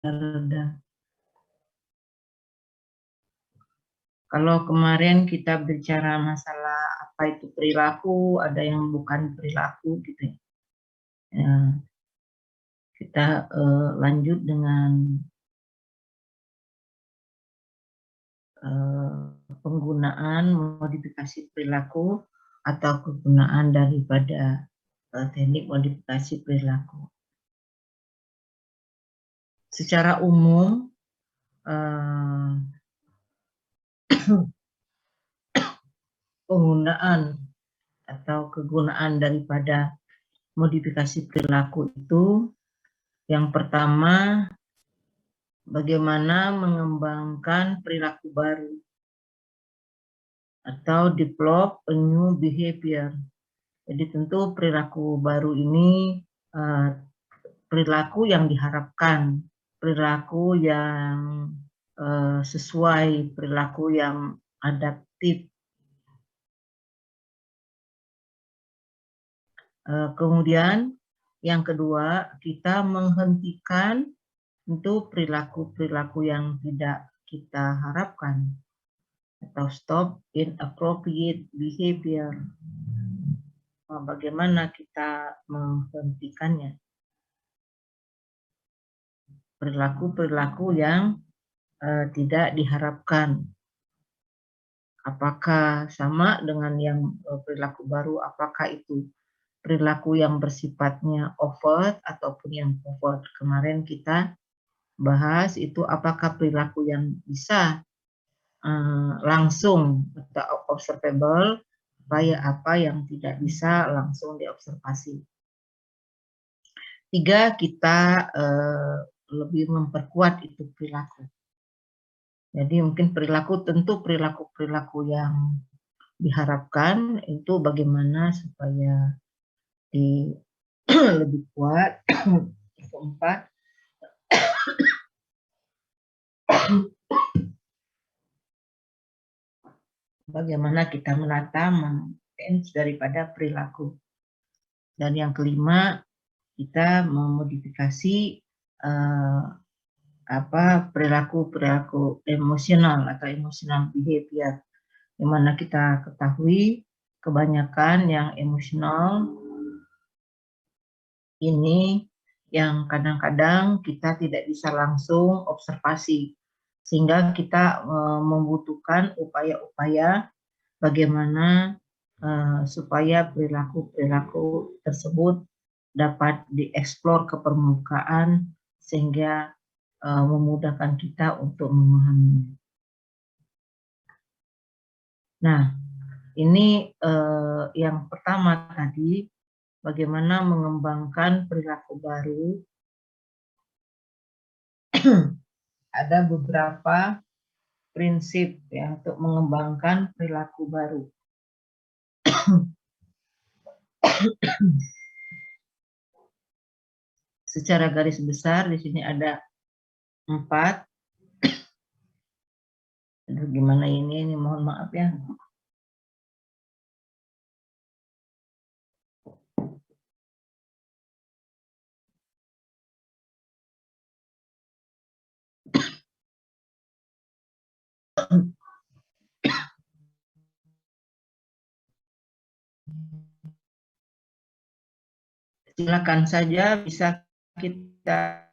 reda. Kalau kemarin kita bicara masalah apa itu perilaku, ada yang bukan perilaku gitu ya. Ya, kita lanjut dengan penggunaan modifikasi perilaku atau kegunaan daripada teknik modifikasi perilaku. Secara umum, penggunaan atau kegunaan daripada modifikasi perilaku itu yang pertama, bagaimana mengembangkan perilaku baru atau develop a new behavior. Jadi tentu perilaku baru ini perilaku yang diharapkan, perilaku yang sesuai, perilaku yang adaptif. Kemudian yang kedua, kita menghentikan untuk perilaku-perilaku yang tidak kita harapkan atau stop inappropriate behavior. Bagaimana kita menghentikannya? Perilaku-perilaku yang tidak diharapkan. Apakah sama dengan yang perilaku baru? Apakah itu perilaku yang bersifatnya overt ataupun yang covert? Kemarin kita bahas itu apakah perilaku yang bisa langsung atau observable, apa yang tidak bisa langsung diobservasi. 3, kita lebih memperkuat itu perilaku. Jadi mungkin tentu perilaku yang diharapkan itu bagaimana supaya lebih kuat. Keempat, bagaimana kita menata maintenance daripada perilaku. Dan yang kelima, kita memodifikasi perilaku emosional atau emotional behavior, di mana kita ketahui kebanyakan yang emosional ini yang kadang-kadang kita tidak bisa langsung observasi, sehingga kita membutuhkan upaya-upaya bagaimana supaya perilaku-perilaku tersebut dapat dieksplor ke permukaan sehingga memudahkan kita untuk memahaminya. Nah, ini yang pertama tadi, bagaimana mengembangkan perilaku baru. Ada beberapa prinsip ya untuk mengembangkan perilaku baru. Secara garis besar di sini ada 4. Aduh, gimana ini mohon maaf ya. Silakan saja, bisa kita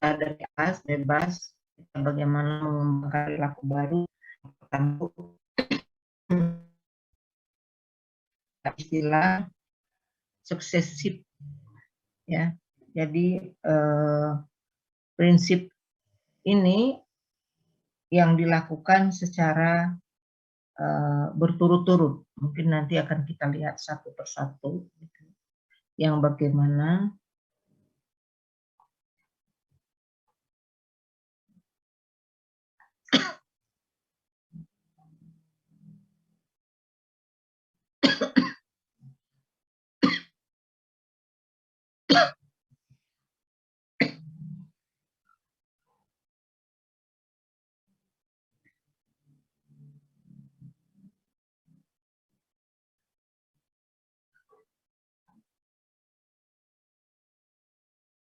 dari atas bebas bagaimana mengembangkan perilaku baru. Istilah successive ya. Jadi prinsip ini yang dilakukan secara berturut-turut. Mungkin nanti akan kita lihat satu persatu gitu. Yang bagaimana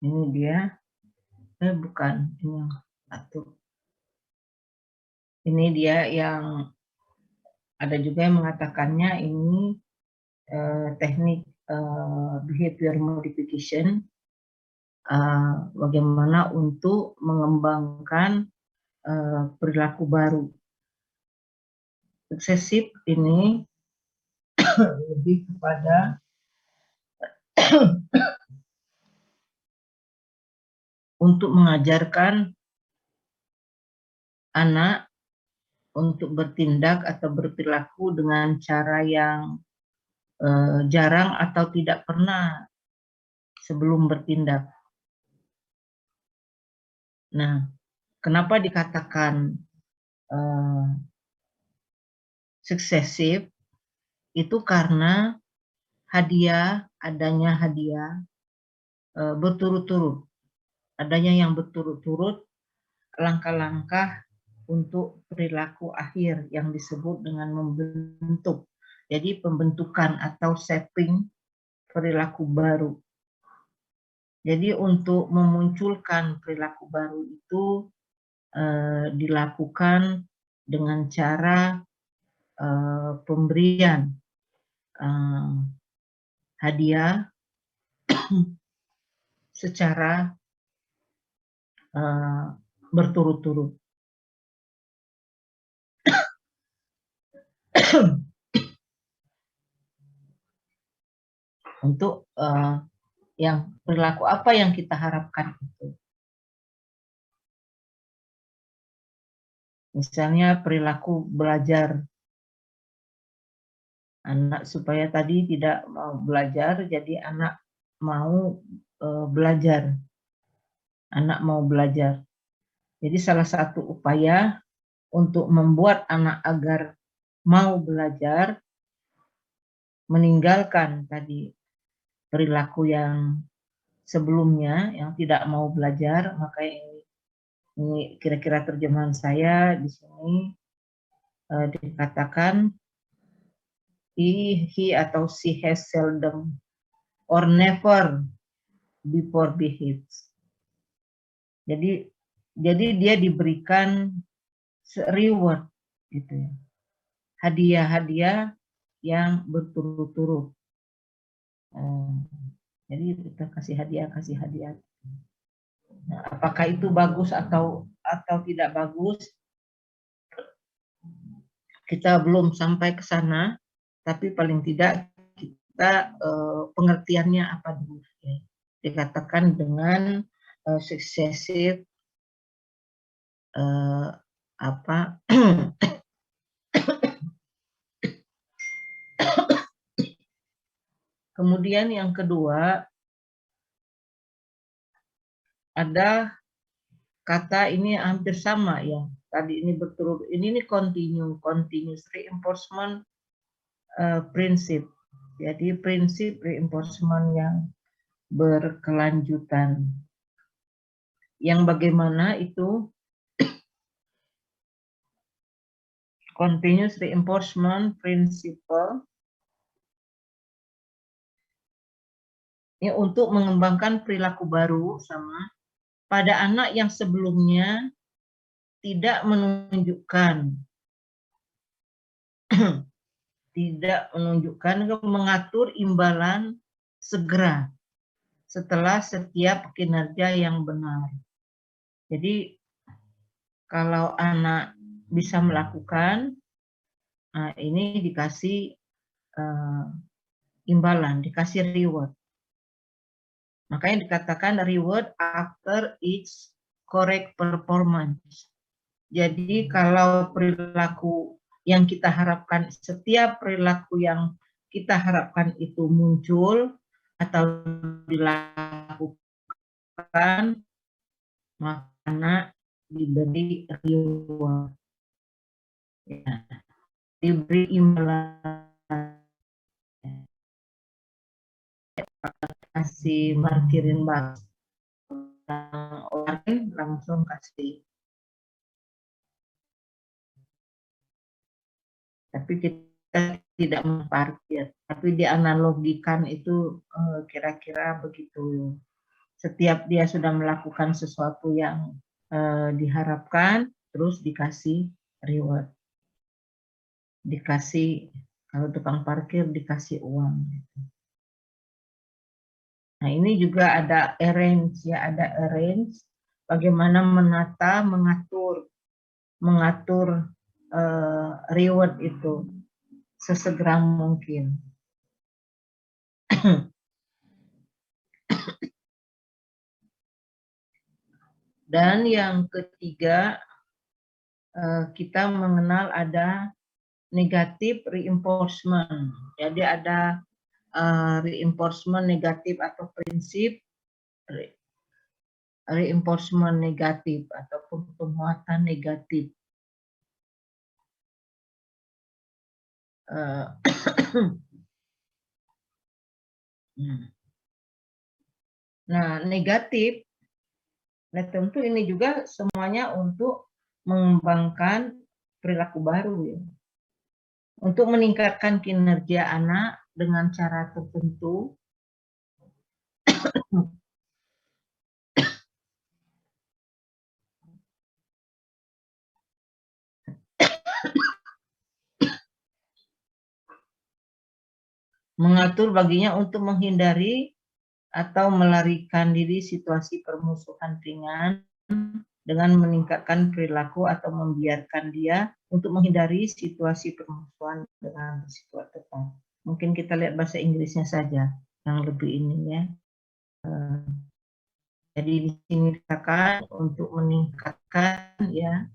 ini dia bukan, ini yang satu. Ini dia yang ada juga yang mengatakannya ini teknik behavior modification, bagaimana untuk mengembangkan perilaku baru. Suksesif ini lebih kepada untuk mengajarkan anak untuk bertindak atau berperilaku dengan cara yang jarang atau tidak pernah sebelum bertindak. Nah, kenapa dikatakan suksesif? Itu karena adanya hadiah berturut-turut, adanya yang berturut-turut, langkah-langkah untuk perilaku akhir yang disebut dengan membentuk. Jadi pembentukan atau shaping perilaku baru. Jadi untuk memunculkan perilaku baru itu dilakukan dengan cara pemberian hadiah secara berturut-turut. Untuk yang perilaku apa yang kita harapkan itu. Misalnya perilaku belajar. Anak supaya tadi tidak mau belajar, jadi anak mau belajar. Anak mau belajar. Jadi salah satu upaya untuk membuat anak agar mau belajar, meninggalkan tadi perilaku yang sebelumnya yang tidak mau belajar, maka ini kira-kira terjemahan saya di sini dikatakan he atau she has seldom or never before behaves. Jadi dia diberikan reward gitu ya. Hadiah-hadiah yang berturut-turut. Jadi kita kasih hadiah. Nah, apakah itu bagus atau tidak bagus? Kita belum sampai ke sana, tapi paling tidak kita pengertiannya apa dulu ya. Dikatakan dengan successive Kemudian yang kedua ada kata ini hampir sama ya. Tadi ini berturut, ini continuous reinforcement prinsip. Jadi prinsip reinforcement yang berkelanjutan. Yang bagaimana itu continuous reinforcement principle ini untuk mengembangkan perilaku baru sama pada anak yang sebelumnya tidak menunjukkan mengatur imbalan segera setelah setiap kinerja yang benar. Jadi kalau anak bisa melakukan, ini dikasih imbalan, dikasih reward. Makanya dikatakan reward after each correct performance. Jadi kalau perilaku yang kita harapkan, setiap perilaku yang kita harapkan itu muncul atau dilakukan, maka anak diberi reward. Ya, diberi imbalan. Kasih markirin bak orang langsung kasih, tapi kita tidak memparkir, tapi dianalogikan itu kira-kira begitu. Setiap dia sudah melakukan sesuatu yang diharapkan, terus dikasih reward. Dikasih, kalau tukang parkir dikasih uang. Nah, ini juga ada arrange ya, ada arrange bagaimana menata, mengatur reward itu sesegera mungkin. Dan yang ketiga, kita mengenal ada negatif reinforcement. Jadi ada reinforcement negatif atau prinsip reinforcement negatif ataupun penguatan negatif. Nah, negatif, nah tentu ini juga semuanya untuk mengembangkan perilaku baru ya. Untuk meningkatkan kinerja anak dengan cara tertentu, mengatur baginya untuk menghindari atau melarikan diri situasi permusuhan ringan dengan meningkatkan perilaku atau membiarkan dia untuk menghindari situasi permusuhan dengan bersifat tepat. Mungkin kita lihat bahasa Inggrisnya saja yang lebih ini ya. Jadi di sini dikatakan untuk meningkatkan ya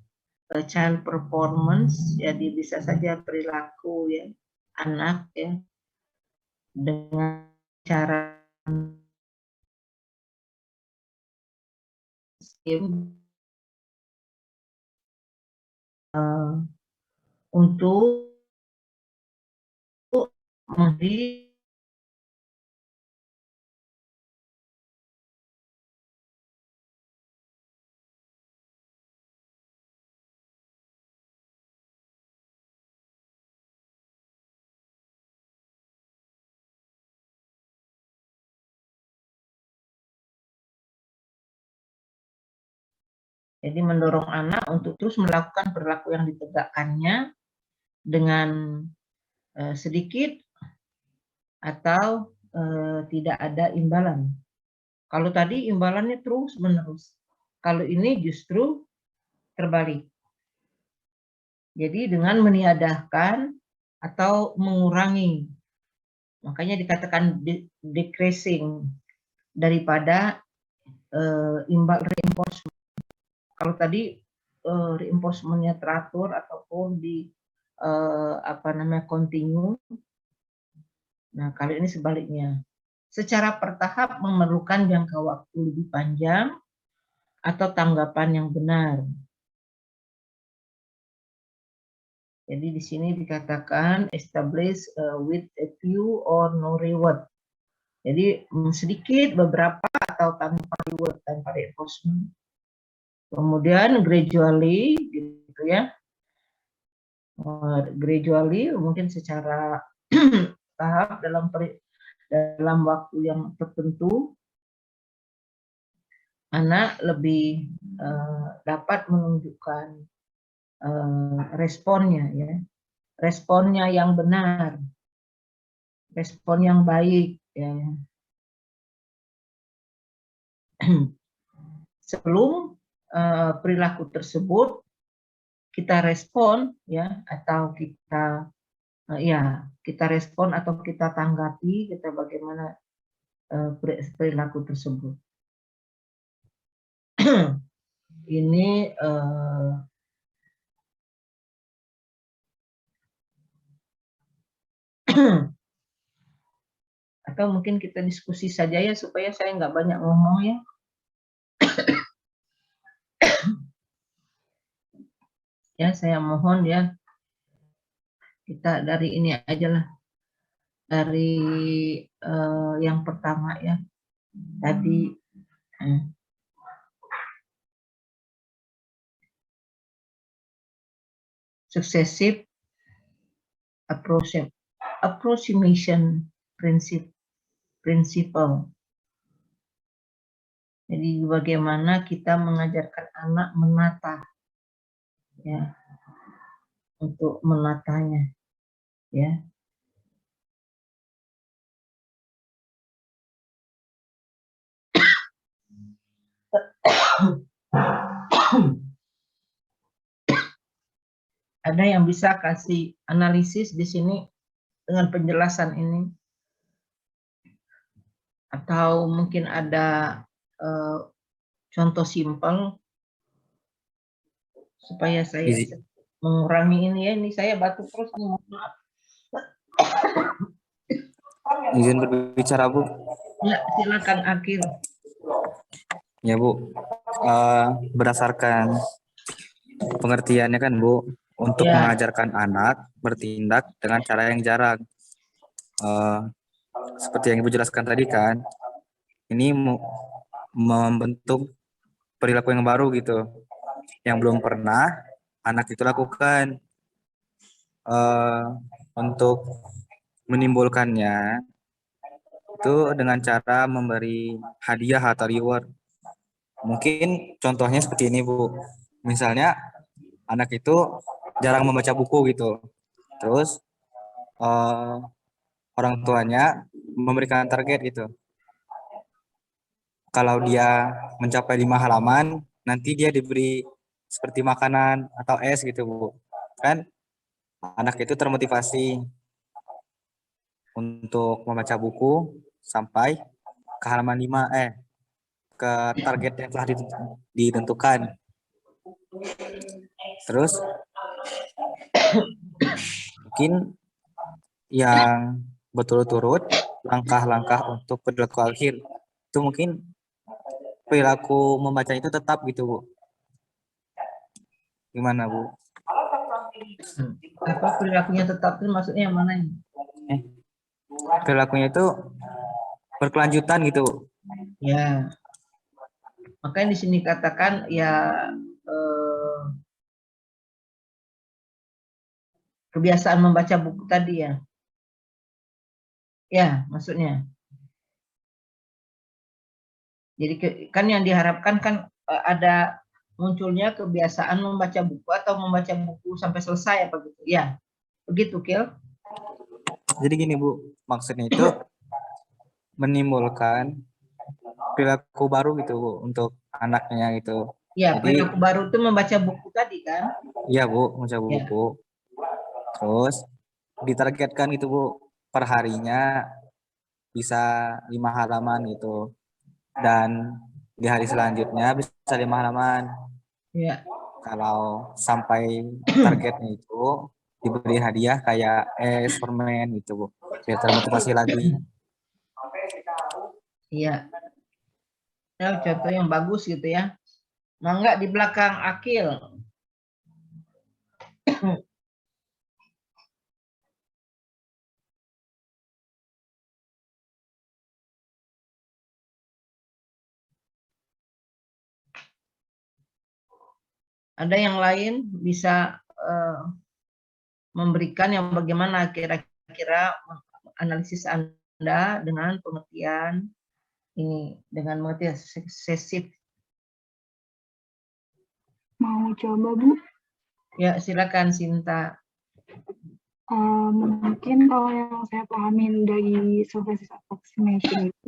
child performance, jadi bisa saja perilaku ya anak ya dengan cara untuk memberi jadi mendorong anak untuk terus melakukan perilaku yang ditegakkannya dengan sedikit atau tidak ada imbalan. Kalau tadi imbalannya terus menerus, kalau ini justru terbalik. Jadi dengan meniadakan atau mengurangi, makanya dikatakan decreasing daripada imbal reinforcement. Kalau tadi reinforcementnya teratur ataupun di continue. Nah, kali ini sebaliknya. Secara bertahap memerlukan jangka waktu lebih panjang atau tanggapan yang benar. Jadi di sini dikatakan establish with a few or no reward. Jadi sedikit, beberapa, atau tanpa reward, tanpa reinforcement. Kemudian gradually, gitu ya. Gradually, mungkin secara tahap dalam waktu yang tertentu, anak lebih dapat menunjukkan responnya ya, responnya yang benar, respon yang baik ya. Sebelum perilaku tersebut kita respon ya, atau kita respon atau kita tanggapi, kita bagaimana perilaku tersebut. Ini atau mungkin kita diskusi saja ya supaya saya nggak banyak ngomong ya. Ya, saya mohon ya, kita dari ini aja lah, dari yang pertama ya, tadi successive approximation principle. Jadi bagaimana kita mengajarkan anak menata, ya, untuk menatanya, ya. Ada yang bisa kasih analisis di sini dengan penjelasan ini? Atau mungkin ada contoh simpel supaya saya mengurangi ini ya. Ini saya batuk terus, mohon maaf. Izin berbicara, Bu. Ya, silakan Akil. Ya, Bu. Berdasarkan pengertiannya kan, Bu, untuk Ya. mengajarkan anak bertindak dengan cara yang jarang. Seperti yang Ibu jelaskan tadi kan, ini membentuk perilaku yang baru gitu, yang belum pernah anak itu lakukan. Untuk menimbulkannya itu dengan cara memberi hadiah atau reward. Mungkin contohnya seperti ini, Bu. Misalnya anak itu jarang membaca buku gitu. Terus orang tuanya memberikan target gitu. Kalau dia mencapai 5 halaman, nanti dia diberi seperti makanan atau es gitu, Bu. Kan anak itu termotivasi untuk membaca buku sampai ke halaman 5, ke target yang telah ditentukan. Terus mungkin yang berturut-turut langkah-langkah untuk perilaku akhir itu mungkin perilaku membaca itu tetap gitu, Bu. Gimana, Bu? Apa perilakunya tetap itu maksudnya yang mana ini? Perilakunya itu berkelanjutan gitu. Ya, makanya di sini katakan ya kebiasaan membaca buku tadi ya. Ya, maksudnya. Jadi kan yang diharapkan kan ada munculnya kebiasaan membaca buku atau membaca buku sampai selesai apa gitu. Ya, begitu, Kil. Jadi gini, Bu, maksudnya itu menimbulkan perilaku baru gitu, Bu, untuk anaknya gitu. Ya, Jadi perilaku baru itu membaca buku tadi kan? iya, Bu, membaca buku. Ya. Terus ditargetkan itu, Bu, per harinya bisa 5 halaman gitu. Dan di hari selanjutnya bisa 5 halaman. Ya. Kalau sampai targetnya itu diberi hadiah kayak es, permen gitu, Bu. Biar termotivasi lagi. Iya. Ya, contoh yang bagus gitu ya. Mangga di belakang Akil. Ada yang lain bisa memberikan yang bagaimana kira-kira analisis Anda dengan pengertian ini, dengan pengertian sesif. Mau coba, Bu? Ya, silakan Sinta. Mungkin kalau yang saya pahamin dari surface approximation itu,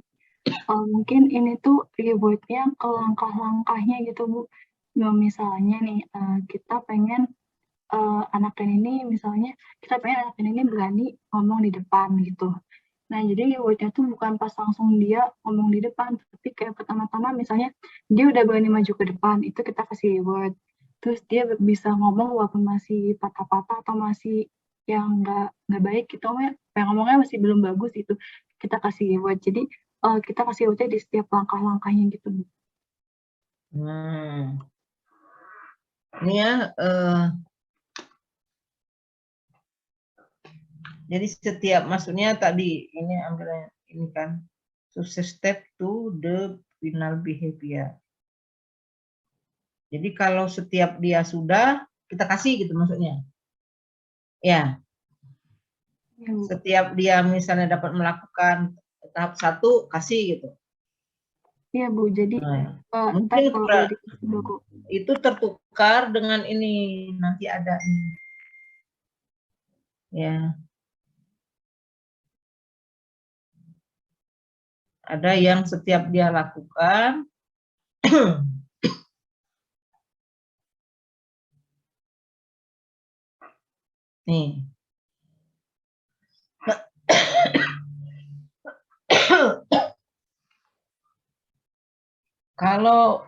mungkin ini tuh reward-nya ke langkah-langkahnya gitu, Bu. Misalnya nih, kita pengen anak ini misalnya, kita pengen anak ini berani ngomong di depan gitu. Nah, jadi reward-nya tuh bukan pas langsung dia ngomong di depan, tapi kayak pertama-tama misalnya dia udah berani maju ke depan, itu kita kasih reward. Terus dia bisa ngomong walaupun masih patah-patah atau masih yang nggak baik gitu, yang ngomongnya masih belum bagus itu kita kasih reward. Jadi kita kasih reward di setiap langkah-langkahnya gitu. Ini ya, jadi setiap maksudnya tadi ini ambilnya ini kan success step to the final behavior. Jadi kalau setiap dia sudah kita kasih gitu maksudnya. Ya. Setiap dia misalnya dapat melakukan tahap 1 kasih gitu. Iya Bu, jadi Nah, ntar mungkin kalau udah dikasih buku. itu tertukar dengan ini, nanti ada ini. Ya, ada yang setiap dia lakukan nih. Kalau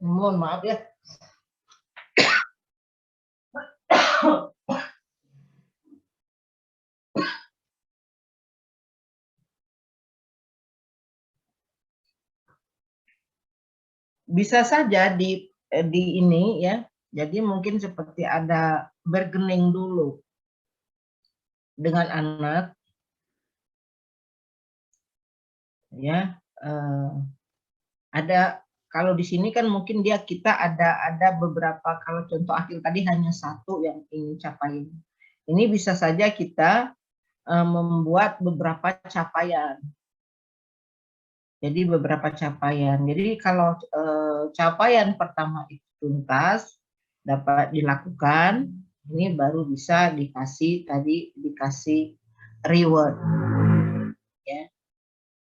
mohon maaf ya. Bisa saja di ini ya. Jadi mungkin seperti ada bergening dulu dengan anak ya. Ada kalau di sini kan mungkin kita ada beberapa, kalau contoh Akil tadi hanya satu yang ingin capai. Ini bisa saja kita membuat beberapa capaian. Jadi beberapa capaian. Jadi kalau capaian pertama itu tuntas dapat dilakukan, ini baru bisa dikasih reward, ya,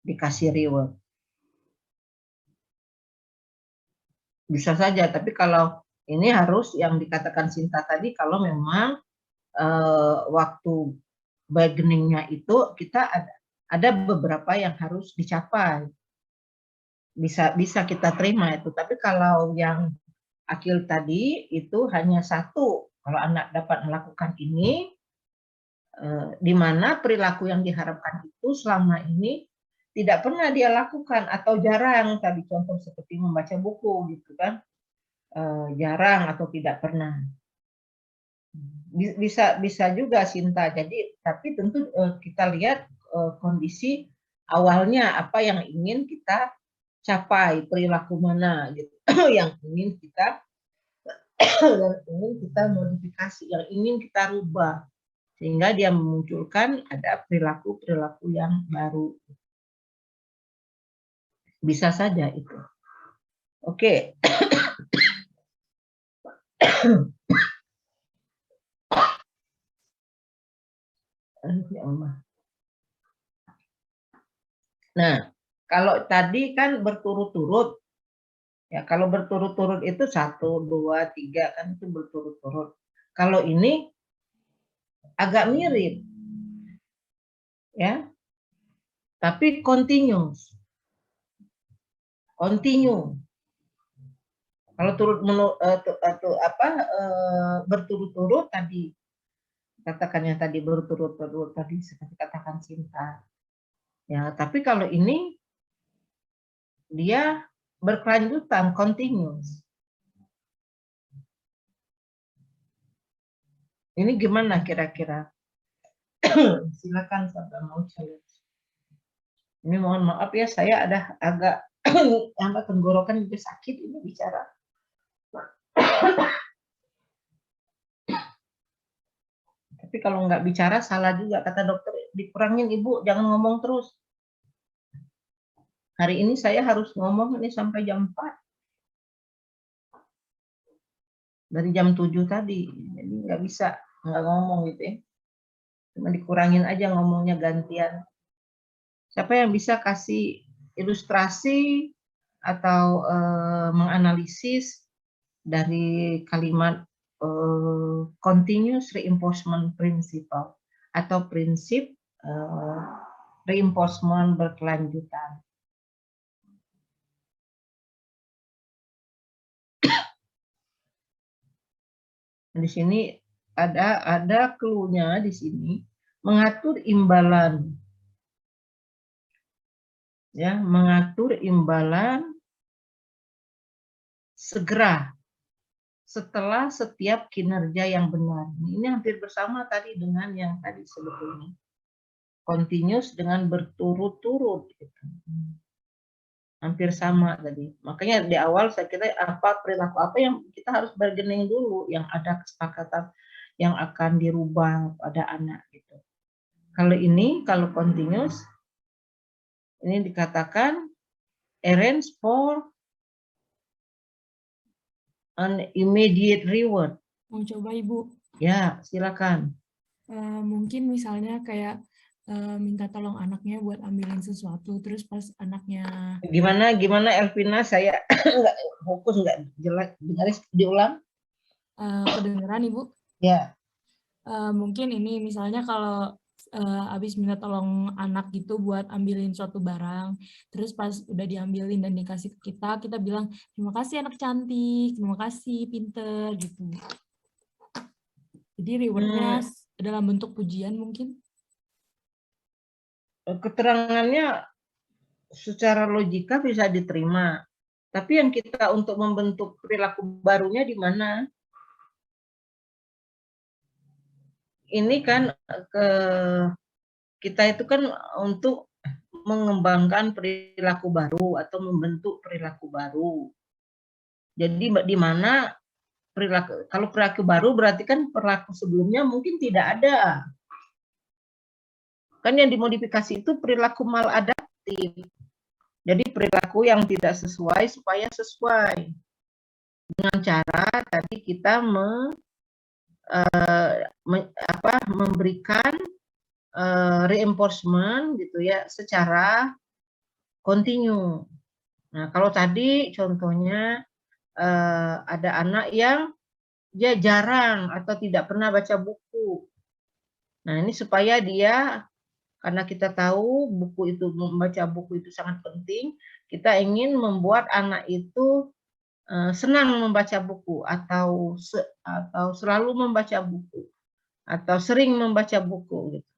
dikasih reward. Bisa saja, tapi kalau ini harus yang dikatakan Sinta tadi, kalau memang waktu bargainingnya itu kita ada beberapa yang harus dicapai. Bisa kita terima itu, tapi kalau yang Akil tadi itu hanya satu, kalau anak dapat melakukan ini, di mana perilaku yang diharapkan itu selama ini tidak pernah dia lakukan atau jarang, tadi contoh seperti membaca buku gitu kan, jarang atau tidak pernah. Bisa juga Sinta, jadi tapi tentu kita lihat kondisi awalnya apa yang ingin kita capai, perilaku mana gitu yang ingin kita modifikasi, yang ingin kita rubah sehingga dia memunculkan ada perilaku-perilaku yang baru. Bisa saja itu. Oke. Nah, kalau tadi kan berturut-turut. Ya, kalau berturut-turut itu 1, 2, 3 kan itu berturut-turut. Kalau ini agak mirip. Ya. Tapi continuous. Continue. Kalau berturut-turut tadi katakannya tadi berturut-turut tadi seperti katakan Sinta. Ya, tapi kalau ini dia berkelanjutan, continuous. Ini gimana kira-kira? Silakan siapa mau challenge. Ini mohon maaf ya, saya ada agak tenggorokan juga sakit ini bicara. Tapi kalau nggak bicara salah juga, kata dokter, dikurangin Ibu, jangan ngomong terus. Hari ini saya harus ngomong ini sampai jam 4. Dari jam 7 tadi, jadi nggak bisa nggak ngomong gitu ya. Cuma dikurangin aja ngomongnya, gantian. Siapa yang bisa kasih ilustrasi atau menganalisis dari kalimat continuous reinforcement principle atau prinsip reinforcement berkelanjutan. Di sini ada clue-nya di sini, mengatur imbalan. Ya, mengatur imbalan segera setelah setiap kinerja yang benar. Ini hampir bersama tadi dengan yang tadi sebetulnya. Continuous dengan berturut-turut. Gitu. Hampir sama tadi. Makanya di awal saya kira perilaku apa yang kita harus bargaining dulu, yang ada kesepakatan. yang akan dirubah pada anak gitu. Kalau continuous, ini dikatakan arrange for an immediate reward. Mau coba Ibu? Ya, silakan. Mungkin misalnya kayak minta tolong anaknya buat ambilin sesuatu, terus pas anaknya Gimana Elvina, saya nggak fokus, nggak jelas, diulang. kedengeran Ibu. Ya. Mungkin ini misalnya kalau habis minta tolong anak gitu buat ambilin suatu barang, terus pas udah diambilin dan dikasih ke kita bilang terima kasih anak cantik, terima kasih pinter gitu. Jadi rewardnya dalam bentuk pujian mungkin. Keterangannya secara logika bisa diterima, tapi yang kita untuk membentuk perilaku barunya di mana? Ini kan kita itu kan untuk mengembangkan perilaku baru atau membentuk perilaku baru. Jadi di mana perilaku, kalau perilaku baru berarti kan perilaku sebelumnya mungkin tidak ada. Kan yang dimodifikasi itu perilaku maladaptif. Jadi perilaku yang tidak sesuai supaya sesuai. Dengan cara tadi kita memberikan reinforcement gitu ya secara kontinu. Nah, kalau tadi contohnya ada anak yang dia jarang atau tidak pernah baca buku. Nah, ini supaya dia, karena kita tahu membaca buku itu sangat penting, kita ingin membuat anak itu senang membaca buku atau selalu membaca buku atau sering membaca buku gitu.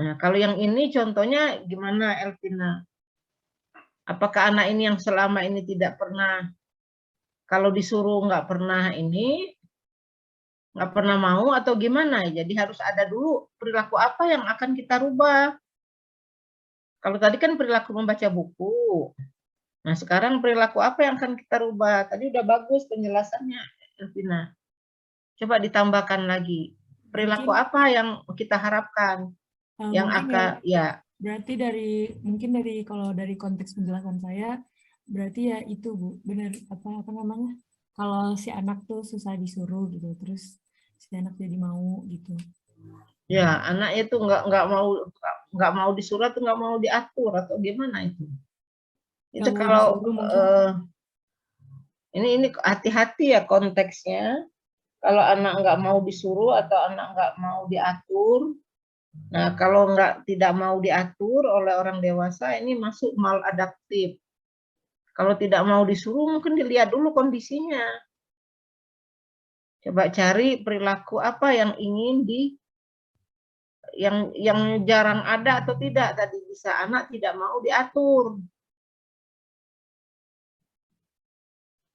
Nah, kalau yang ini contohnya gimana Elvina? Apakah anak ini yang selama ini tidak pernah, kalau disuruh nggak pernah nggak pernah mau atau gimana? Jadi harus ada dulu perilaku apa yang akan kita rubah. Kalau tadi kan perilaku membaca buku. Nah, sekarang perilaku apa yang akan kita rubah? Tadi udah bagus penjelasannya, Elvina. Coba ditambahkan lagi. Perilaku apa yang kita harapkan? Yang akan, ya. Berarti mungkin kalau dari konteks penjelasan saya, berarti ya itu Bu, benar apa namanya? Kalau si anak tuh susah disuruh gitu, terus si anak jadi mau gitu. Ya, anak itu nggak mau disuruh atau nggak mau diatur atau gimana itu? Itu kalau ini hati-hati ya konteksnya. Kalau anak nggak mau disuruh atau anak nggak mau diatur. Nah, kalau tidak mau diatur oleh orang dewasa, ini masuk maladaptif. Kalau tidak mau disuruh, mungkin dilihat dulu kondisinya. Coba cari perilaku apa yang ingin yang jarang ada atau tidak. Tadi bisa anak tidak mau diatur.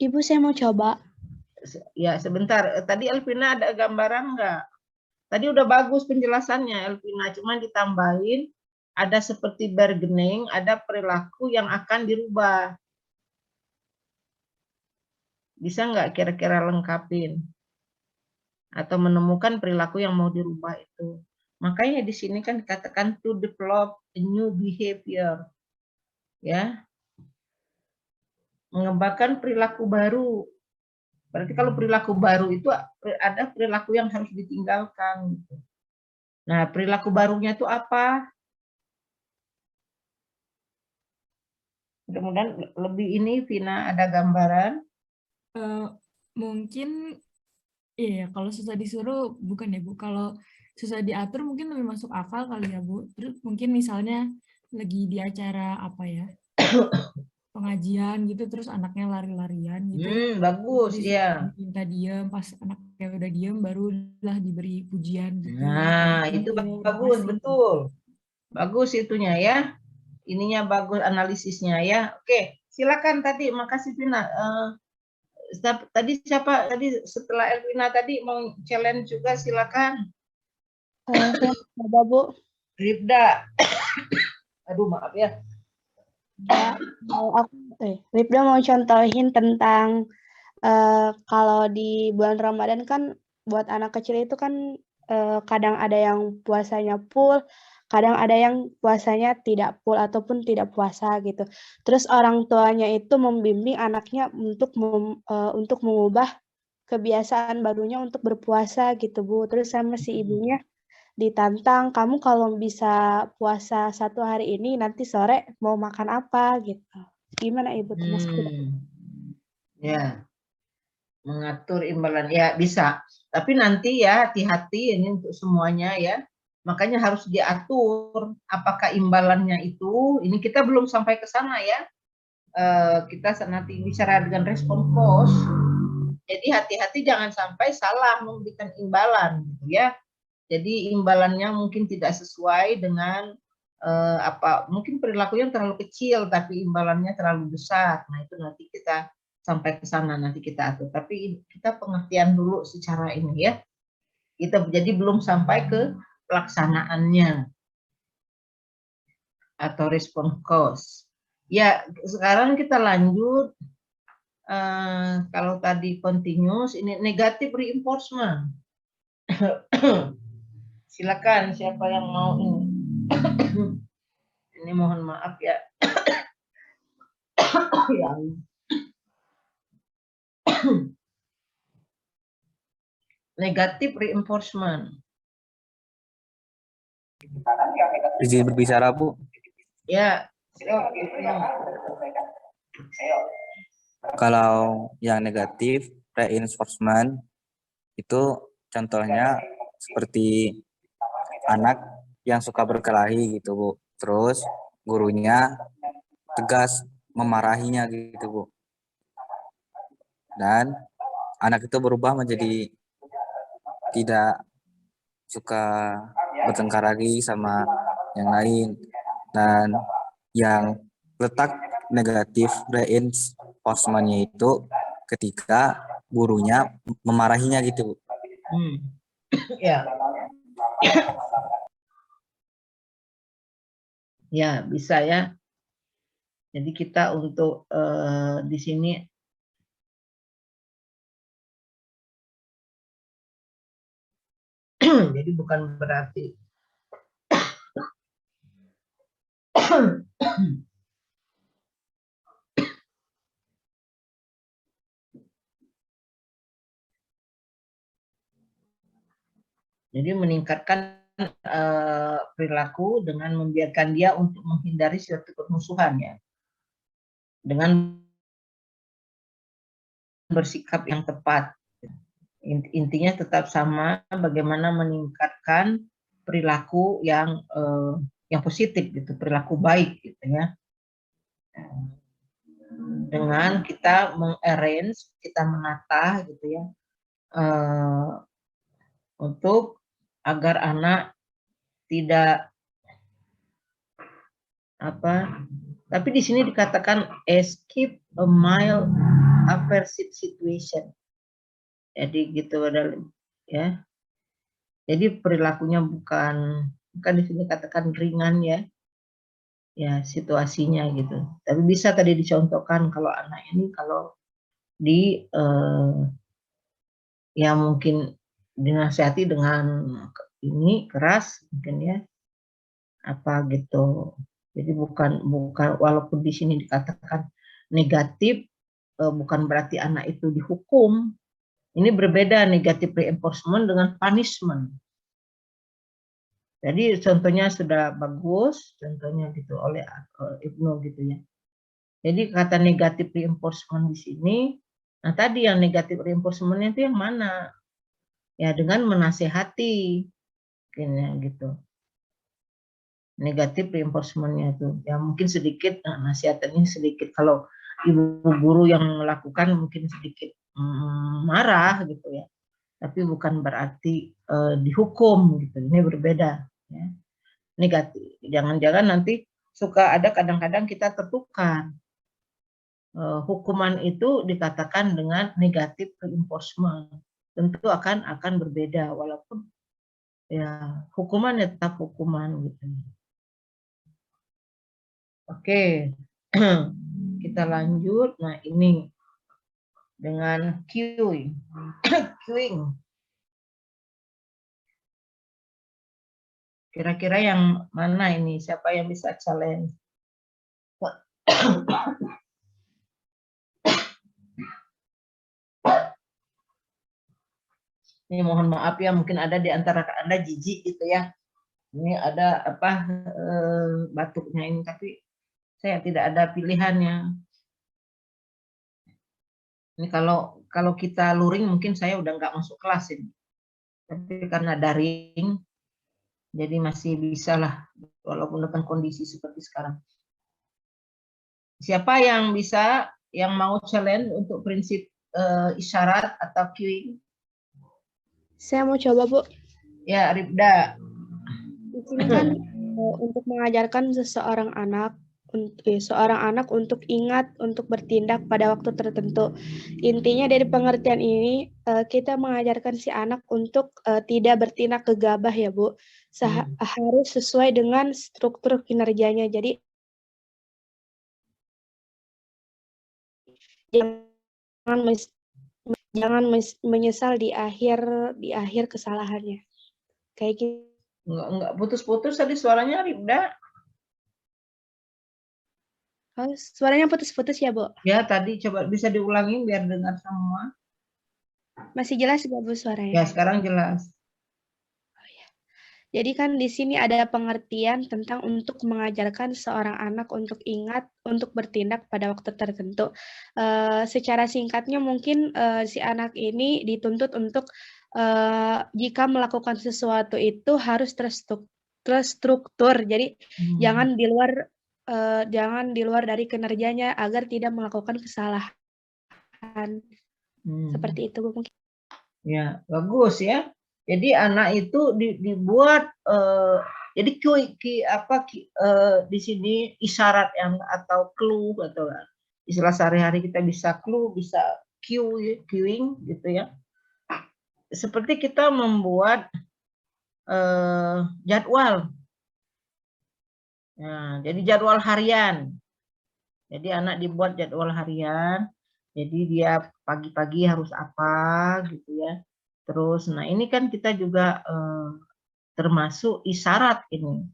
Ibu, saya mau coba. Ya, sebentar. Tadi Elvina ada gambaran nggak? Tadi udah bagus penjelasannya Elvina, cuma ditambahin ada seperti bargaining, ada perilaku yang akan dirubah. Bisa nggak kira-kira lengkapin? Atau menemukan perilaku yang mau dirubah itu. Makanya di sini kan dikatakan to develop a new behavior. Ya. Mengembangkan perilaku baru. Berarti kalau perilaku baru itu ada perilaku yang harus ditinggalkan. Nah, perilaku barunya itu apa? Mudah-mudahan lebih ini, Vina, ada gambaran. Mungkin, iya kalau susah disuruh, bukan ya Bu. Kalau susah diatur mungkin lebih masuk akal kali ya Bu. Terus mungkin misalnya lagi di acara apa ya, pengajian gitu, terus anaknya lari-larian gitu. Bagus, ya. Minta diem, pas anaknya udah diem, barulah diberi pujian gitu. Nah, itu bagus, betul. Bagus itunya ya. Ininya bagus analisisnya ya. Oke, silakan tadi. Makasih Vina. Tadi siapa? Tadi setelah Elvina tadi mau challenge juga, silakan. Saya mau coba, Bu. Rifda. Aduh, maaf ya. Rifda mau contohin tentang kalau di bulan Ramadan kan buat anak kecil itu kan kadang ada yang puasanya full, kadang ada yang puasanya tidak full ataupun tidak puasa gitu. Terus orang tuanya itu membimbing anaknya untuk mengubah kebiasaan barunya untuk berpuasa gitu, Bu. Terus sama si ibunya ditantang, "Kamu kalau bisa puasa 1 hari ini, nanti sore mau makan apa?" Gitu. Gimana Ibu termasuk tidak? Ya, mengatur imbalan ya bisa. Tapi nanti ya hati-hati ini untuk semuanya ya. Makanya harus diatur apakah imbalannya itu. Ini kita belum sampai ke sana ya. Kita nanti bicara dengan respon cost. Jadi hati-hati jangan sampai salah memberikan imbalan gitu ya. Jadi imbalannya mungkin tidak sesuai dengan mungkin perilakunya terlalu kecil tapi imbalannya terlalu besar. Nah, itu nanti kita sampai ke sana nanti kita atur. Tapi kita pengertian dulu secara ini ya. Kita jadi belum sampai ke pelaksanaannya atau respon cost. Ya, sekarang kita lanjut. Kalau tadi continuous, ini negative reinforcement. Silakan siapa yang mau ini. Ini mohon maaf ya. Negative reinforcement. Izin berbicara, Bu. Ya. Kalau yang negatif, reinforcement, itu contohnya seperti anak yang suka berkelahi gitu, Bu. Terus gurunya tegas memarahinya gitu, Bu. Dan anak itu berubah menjadi tidak suka bertengkar lagi sama yang lain. Dan yang letak negatif reinforcement-nya itu ketika gurunya memarahinya gitu. Ya. Ya, bisa ya. Jadi kita untuk di sini jadi bukan berarti jadi meningkatkan perilaku dengan membiarkan dia untuk menghindari suatu permusuhan ya. Dengan bersikap yang tepat. Intinya tetap sama, bagaimana meningkatkan perilaku yang positif gitu, perilaku baik gitu ya. Dengan kita mengarrange, kita menata gitu ya, untuk agar anak tidak tapi di sini dikatakan escape a mild aversive situation. Jadi gitu ya. Jadi perilakunya bukan di sini katakan ringan ya. Ya, situasinya gitu. Tapi bisa tadi dicontohkan kalau anak ini kalau di ya mungkin dinasihati dengan ini keras mungkin ya. Gitu. Jadi bukan walaupun di sini dikatakan negatif bukan berarti anak itu dihukum. Ini berbeda negatif reinforcement dengan punishment. Jadi contohnya sudah bagus, contohnya gitu oleh Ibnu gitu ya. Jadi kata negatif reinforcement di sini, nah tadi yang negatif reinforcement itu yang mana? Ya dengan menasehati, gitu. Negatif reinforcement-nya itu ya mungkin sedikit nasihatannya sedikit, kalau ibu guru yang melakukan mungkin sedikit marah gitu ya, tapi bukan berarti dihukum gitu, ini berbeda ya. Negatif, jangan-jangan nanti suka ada kadang-kadang kita tertukar hukuman itu dikatakan dengan negatif reinforcement, tentu akan berbeda walaupun ya hukuman ya tetap hukuman gitu. Oke, kita lanjut. Nah ini dengan queuing. Kira-kira yang mana ini? Siapa yang bisa challenge? Ini mohon maaf ya, mungkin ada di antara Anda jijik gitu ya. Ini ada apa batuknya ini, tapi saya tidak ada pilihannya. Ini kalau kita luring mungkin saya udah nggak masuk kelas ini. Tapi karena daring, jadi masih bisa lah walaupun dengan kondisi seperti sekarang. Siapa yang bisa, yang mau challenge untuk prinsip isyarat atau cueing? Saya mau coba, Bu. Ya, Ribda. Di sini kan untuk mengajarkan seorang anak untuk ingat, untuk bertindak pada waktu tertentu. Intinya dari pengertian ini, kita mengajarkan si anak untuk tidak bertindak gegabah ya, Bu. Harus sesuai dengan struktur kinerjanya. Jadi, jangan menyesal di akhir kesalahannya. Kayak gitu. Enggak putus-putus tadi suaranya, Ribda. Oh, suaranya putus-putus ya, Bu? Ya, tadi coba bisa diulangi biar dengar semua. Masih jelas nggak, Bu, suaranya? Ya, sekarang jelas. Jadi kan di sini ada pengertian tentang untuk mengajarkan seorang anak untuk ingat, untuk bertindak pada waktu tertentu. Secara singkatnya mungkin si anak ini dituntut untuk jika melakukan sesuatu itu harus terstruktur. Jadi jangan di luar dari kinerjanya agar tidak melakukan kesalahan. Seperti itu, Bu, mungkin. Ya, bagus ya. Jadi anak itu dibuat jadi di sini isyarat yang atau clue atau istilah sehari-hari kita bisa clue, bisa cueing gitu ya. Seperti kita membuat jadwal. Nah, jadi jadwal harian. Jadi anak dibuat jadwal harian. Jadi dia pagi-pagi harus apa gitu ya. Terus, nah ini kan kita juga termasuk isyarat ini.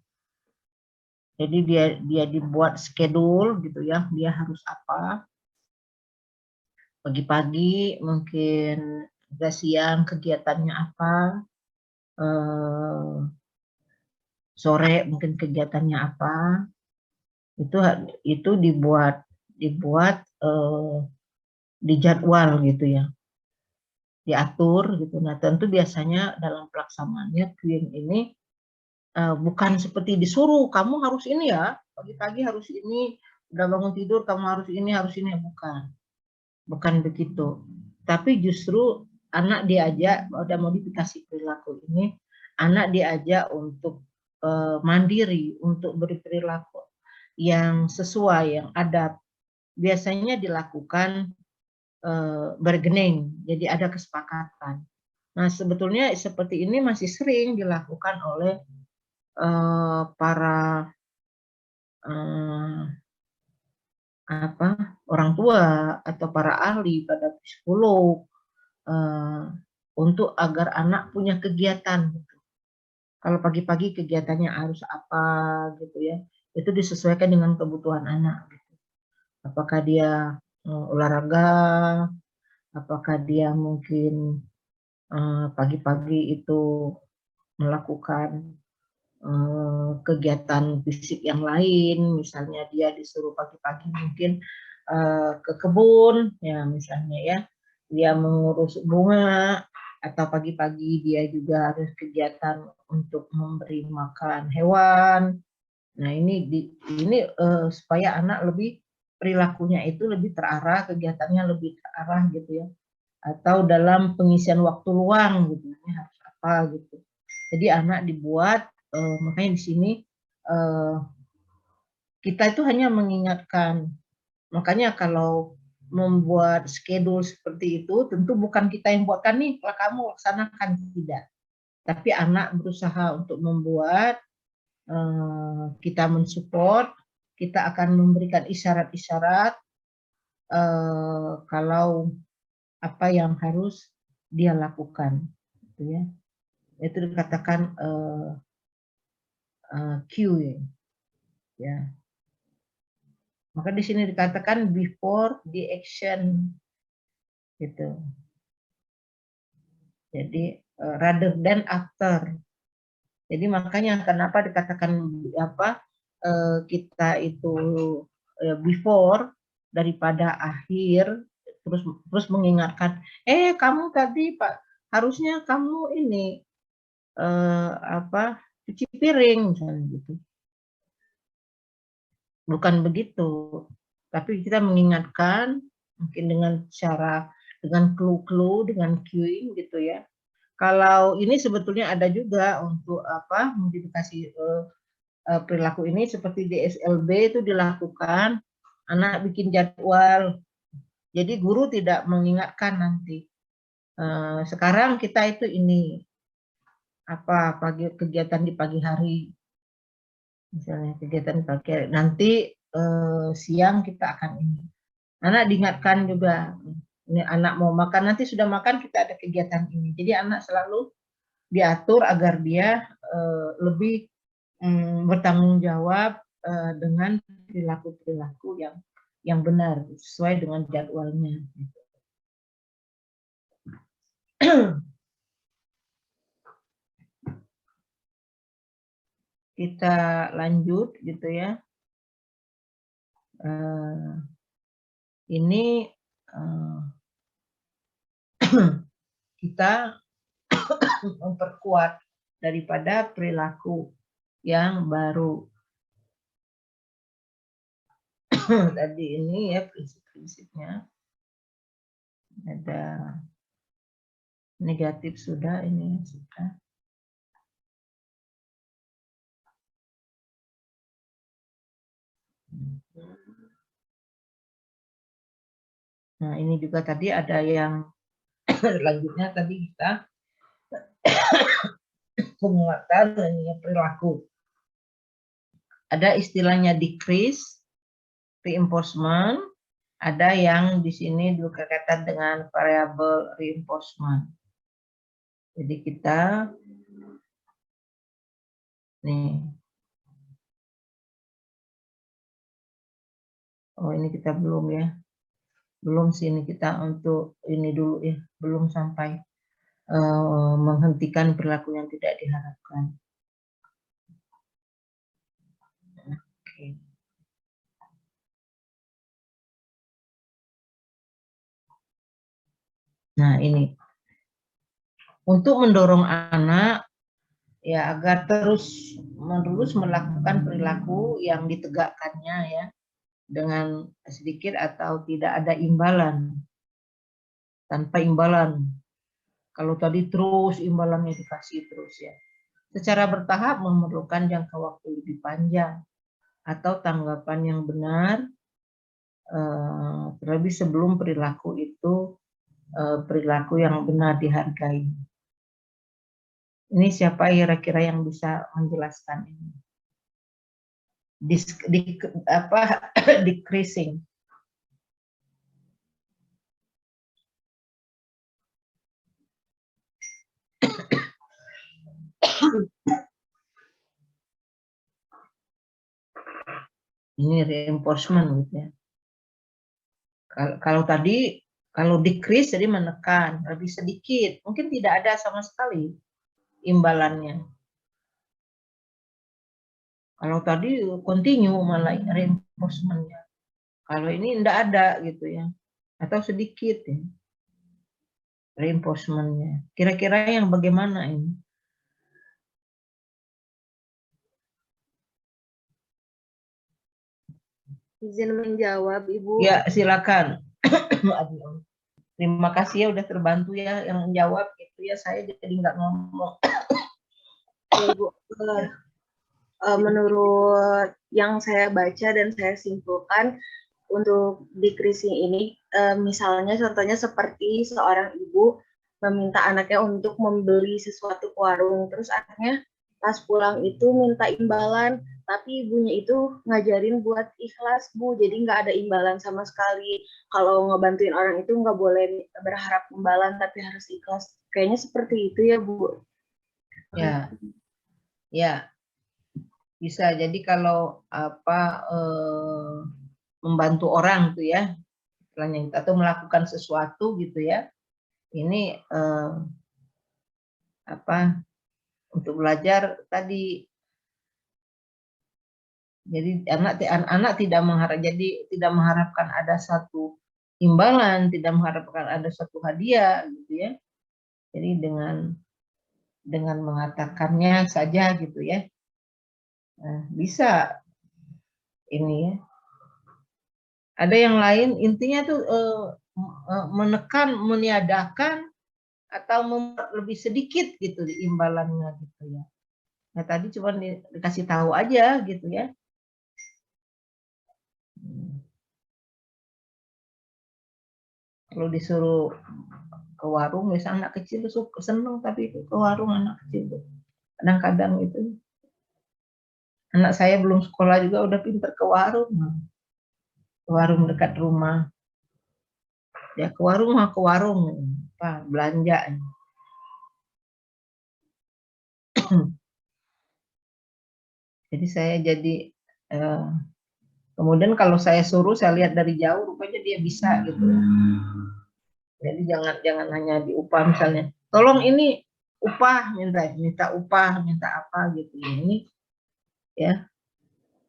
Jadi dia dibuat schedule gitu ya, dia harus apa. Pagi-pagi mungkin udah siang kegiatannya apa. Sore mungkin kegiatannya apa. Itu dibuat di jadwal gitu ya. Diatur gitu. Nah, tentu biasanya dalam pelaksanaannya cueing ini bukan seperti disuruh kamu harus ini ya, pagi-pagi harus ini, udah bangun tidur kamu harus ini, bukan begitu. Tapi justru anak diajak, ada modifikasi perilaku ini, anak diajak untuk mandiri, untuk berperilaku yang sesuai, yang adat. Biasanya dilakukan bergening, jadi ada kesepakatan. Nah, sebetulnya seperti ini masih sering dilakukan oleh para orang tua atau para ahli pada psikolog untuk agar anak punya kegiatan. Kalau pagi-pagi kegiatannya harus apa gitu ya, itu disesuaikan dengan kebutuhan anak. Apakah dia olahraga, apakah dia mungkin pagi-pagi itu melakukan kegiatan fisik yang lain, misalnya dia disuruh pagi-pagi mungkin ke kebun, ya misalnya ya, dia mengurus bunga, atau pagi-pagi dia juga harus kegiatan untuk memberi makan hewan. Nah ini supaya anak lebih perilakunya itu lebih terarah, kegiatannya lebih terarah gitu ya, atau dalam pengisian waktu luang gitu, ini harus apa gitu. Jadi anak dibuat makanya di sini kita itu hanya mengingatkan. Makanya kalau membuat schedule seperti itu, tentu bukan kita yang buatkan nih, kalau kamu laksanakan, tidak. Tapi anak berusaha untuk membuat, kita mensupport, kita akan memberikan isyarat-isyarat kalau apa yang harus dia lakukan, gitu ya. Itu dikatakan queuing, ya. Maka di sini dikatakan before the action, gitu. Jadi rather than after. Jadi makanya kenapa dikatakan kita itu before daripada akhir, terus mengingatkan, kamu tadi Pak harusnya kamu ini cuci piring misalnya gitu. Bukan begitu, tapi kita mengingatkan mungkin dengan clue-clue, dengan cueing gitu ya. Kalau ini sebetulnya ada juga untuk modifikasi perilaku ini seperti di SLB itu dilakukan, anak bikin jadwal. Jadi guru tidak mengingatkan nanti. Sekarang kita itu ini kegiatan di pagi hari. Misalnya kegiatan pagi hari. Nanti siang kita akan ini. Anak diingatkan juga. Ini anak mau makan, nanti sudah makan kita ada kegiatan ini. Jadi anak selalu diatur agar dia lebih bertanggung jawab dengan perilaku-perilaku yang benar sesuai dengan jadwalnya. Kita lanjut gitu ya. Ini kita memperkuat daripada perilaku yang baru. Tadi ini ya prinsip-prinsipnya. Ada negatif sudah, ini sudah. Nah, ini juga tadi ada yang selanjutnya tadi kita penguatan perilaku. Ada istilahnya decrease, reinforcement, ada yang di sini berkaitan dengan variable reinforcement. Jadi kita nih, oh ini kita belum ya. Belum sini kita untuk ini dulu ya, belum sampai menghentikan perilaku yang tidak diharapkan. Oke. Nah ini untuk mendorong anak ya agar terus-menerus melakukan perilaku yang ditegakkannya ya dengan sedikit atau tidak ada imbalan, tanpa imbalan. Kalau tadi terus imbalannya dikasih terus ya. Secara bertahap memerlukan jangka waktu lebih panjang atau tanggapan yang benar terlebih sebelum perilaku itu perilaku yang benar dihargai. Ini siapa kira-kira yang bisa menjelaskan ini? Decreasing. Ini reinforcement gitu ya. Kalau tadi kalau decrease jadi menekan, lebih sedikit, mungkin tidak ada sama sekali imbalannya. Kalau tadi continue malah reinforcementnya. Kalau ini tidak ada gitu ya, atau sedikit ya reinforcementnya. Kira-kira yang bagaimana ini? Izin menjawab, Ibu. Ya, silakan. Terima kasih ya udah terbantu ya yang menjawab gitu ya. Saya jadi nggak ngomong. Ya, Ibu. Menurut yang saya baca dan saya simpulkan untuk decreasing ini, misalnya contohnya seperti seorang ibu meminta anaknya untuk membeli sesuatu ke warung, terus anaknya pas pulang itu minta imbalan, tapi ibunya itu ngajarin buat ikhlas, Bu, jadi nggak ada imbalan sama sekali. Kalau ngebantuin orang itu nggak boleh berharap imbalan, tapi harus ikhlas. Kayaknya seperti itu ya, Bu. Ya, ya. Bisa. Jadi kalau membantu orang tuh ya, istilahnya, atau melakukan sesuatu gitu ya. Ini untuk belajar tadi. Jadi anak tidak mengharapkan ada satu imbalan, tidak mengharapkan ada satu hadiah gitu ya. Jadi dengan mengatakannya saja gitu ya. Nah, bisa ini ya. Ada yang lain, intinya tuh menekan, meniadakan atau lebih sedikit gitu imbalannya gitu ya. Nah, tadi cuma dikasih tahu aja gitu ya. Kalau disuruh ke warung, misalnya anak kecil tuh seneng, tapi itu ke warung anak kecil tuh kadang-kadang itu. Anak saya belum sekolah juga udah pinter ke warung dekat rumah. Ya ke warung belanja. Jadi saya kemudian kalau saya suruh, saya lihat dari jauh, rupanya dia bisa gitu. Jadi jangan hanya diupah, misalnya, tolong ini upah, minta upah, minta apa gitu. Ini ya,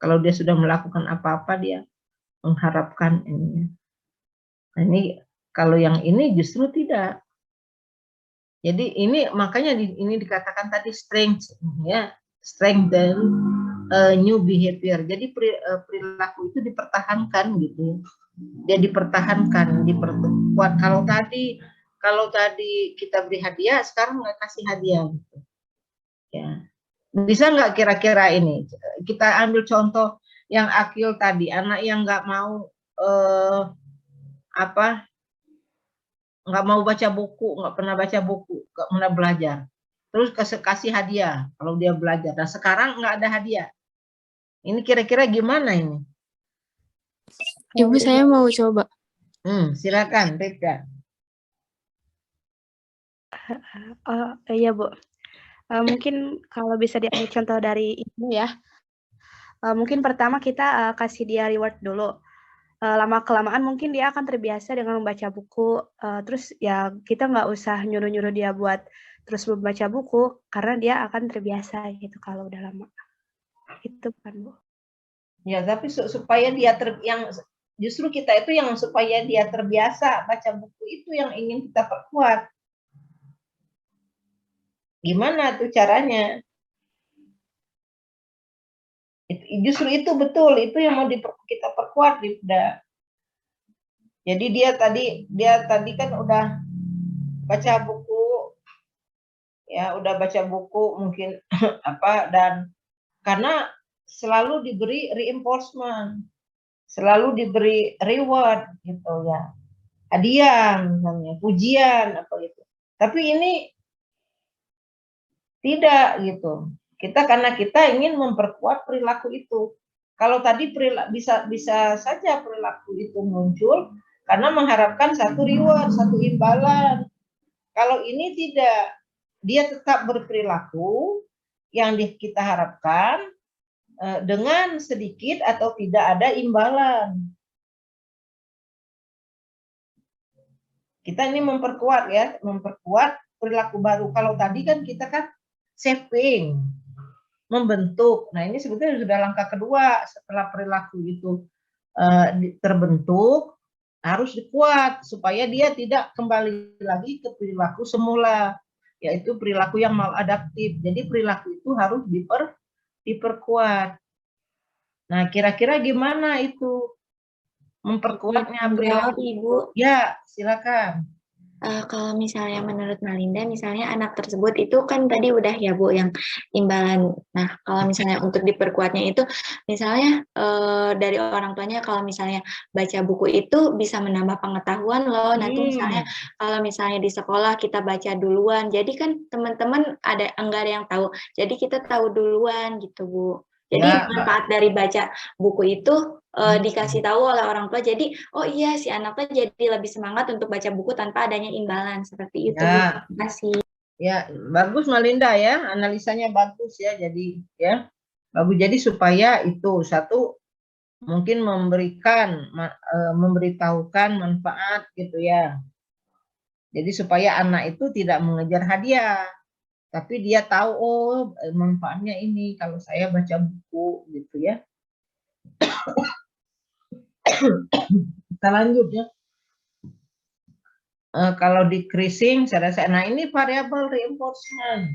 kalau dia sudah melakukan apa-apa, dia mengharapkan ini. Nah, ini kalau yang ini justru tidak. Jadi ini makanya ini dikatakan tadi strength ya, strength dan new behavior. Jadi perilaku itu dipertahankan gitu. Dia dipertahankan, diperkuat. Kalau tadi kita beri hadiah, sekarang nggak kasih hadiah gitu. Ya. Bisa nggak kira-kira ini? Kita ambil contoh yang Akil tadi, anak yang nggak mau nggak mau baca buku, nggak pernah baca buku, nggak pernah belajar. Terus kasih hadiah kalau dia belajar. Nah sekarang nggak ada hadiah. Ini kira-kira gimana ini? Ibu, saya mau coba. Silakan, Rika. Iya Bu. Mungkin kalau bisa diambil contoh dari Ibu ya. Mungkin pertama kita kasih dia reward dulu. Lama-kelamaan mungkin dia akan terbiasa dengan membaca buku. Terus ya kita nggak usah nyuruh-nyuruh dia buat terus membaca buku, karena dia akan terbiasa gitu kalau udah lama. Itu kan Bu. Ya, tapi supaya dia justru kita itu yang supaya dia terbiasa baca buku itu yang ingin kita perkuat. Gimana tuh caranya? Justru itu betul, itu yang mau kita perkuat Dipda. Jadi dia tadi kan udah baca buku, ya udah baca buku mungkin dan karena selalu diberi reinforcement, selalu diberi reward gitu ya, hadiah misalnya, pujian apa gitu. Tapi ini tidak gitu. Karena kita ingin memperkuat perilaku itu. Kalau tadi bisa saja perilaku itu muncul karena mengharapkan satu reward, satu imbalan. Kalau ini tidak, dia tetap berperilaku yang kita harapkan dengan sedikit atau tidak ada imbalan. Kita ini memperkuat perilaku baru. Kalau tadi kan kita kan shaping, membentuk. Nah ini sebetulnya sudah langkah kedua setelah perilaku itu terbentuk, harus dikuat supaya dia tidak kembali lagi ke perilaku semula, yaitu perilaku yang maladaptif. Jadi perilaku itu harus diperkuat. Nah kira-kira gimana itu memperkuatnya perilaku? Ibu. Ya silakan. Kalau misalnya menurut Malinda, misalnya anak tersebut itu kan tadi udah ya Bu yang imbalan. Nah kalau misalnya untuk diperkuatnya itu, misalnya dari orang tuanya kalau misalnya baca buku itu bisa menambah pengetahuan loh. Nanti misalnya kalau misalnya di sekolah kita baca duluan, jadi kan teman-teman enggak ada yang tahu. Jadi kita tahu duluan gitu Bu. Jadi manfaat dari baca buku itu dikasih tahu oleh orang tua, jadi oh iya si anaknya jadi lebih semangat untuk baca buku tanpa adanya imbalan, seperti itu. Ya. Terima kasih. Ya bagus Malinda ya, analisanya bagus ya. Jadi ya Bagus. Jadi supaya itu satu mungkin memberitahukan manfaat gitu ya. Jadi supaya anak itu tidak mengejar hadiah, tapi dia tahu oh manfaatnya ini kalau saya baca buku gitu ya. Kita lanjut ya. Kalau decreasing, saya rasa, nah ini variabel reinforcement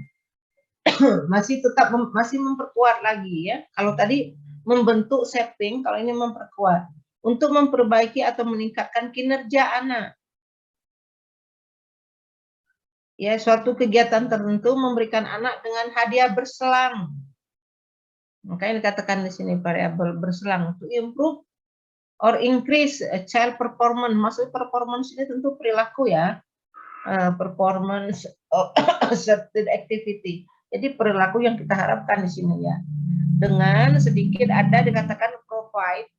masih tetap masih memperkuat lagi ya. Kalau tadi membentuk shaping, kalau ini memperkuat untuk memperbaiki atau meningkatkan kinerja anak. Ya, suatu kegiatan tertentu memberikan anak dengan hadiah berselang. Makanya dikatakan di sini variabel berselang to improve or increase a child performance. Maksud performance ini tentu perilaku ya. Performance of certain activity. Jadi perilaku yang kita harapkan di sini ya. Dengan sedikit ada dikatakan provide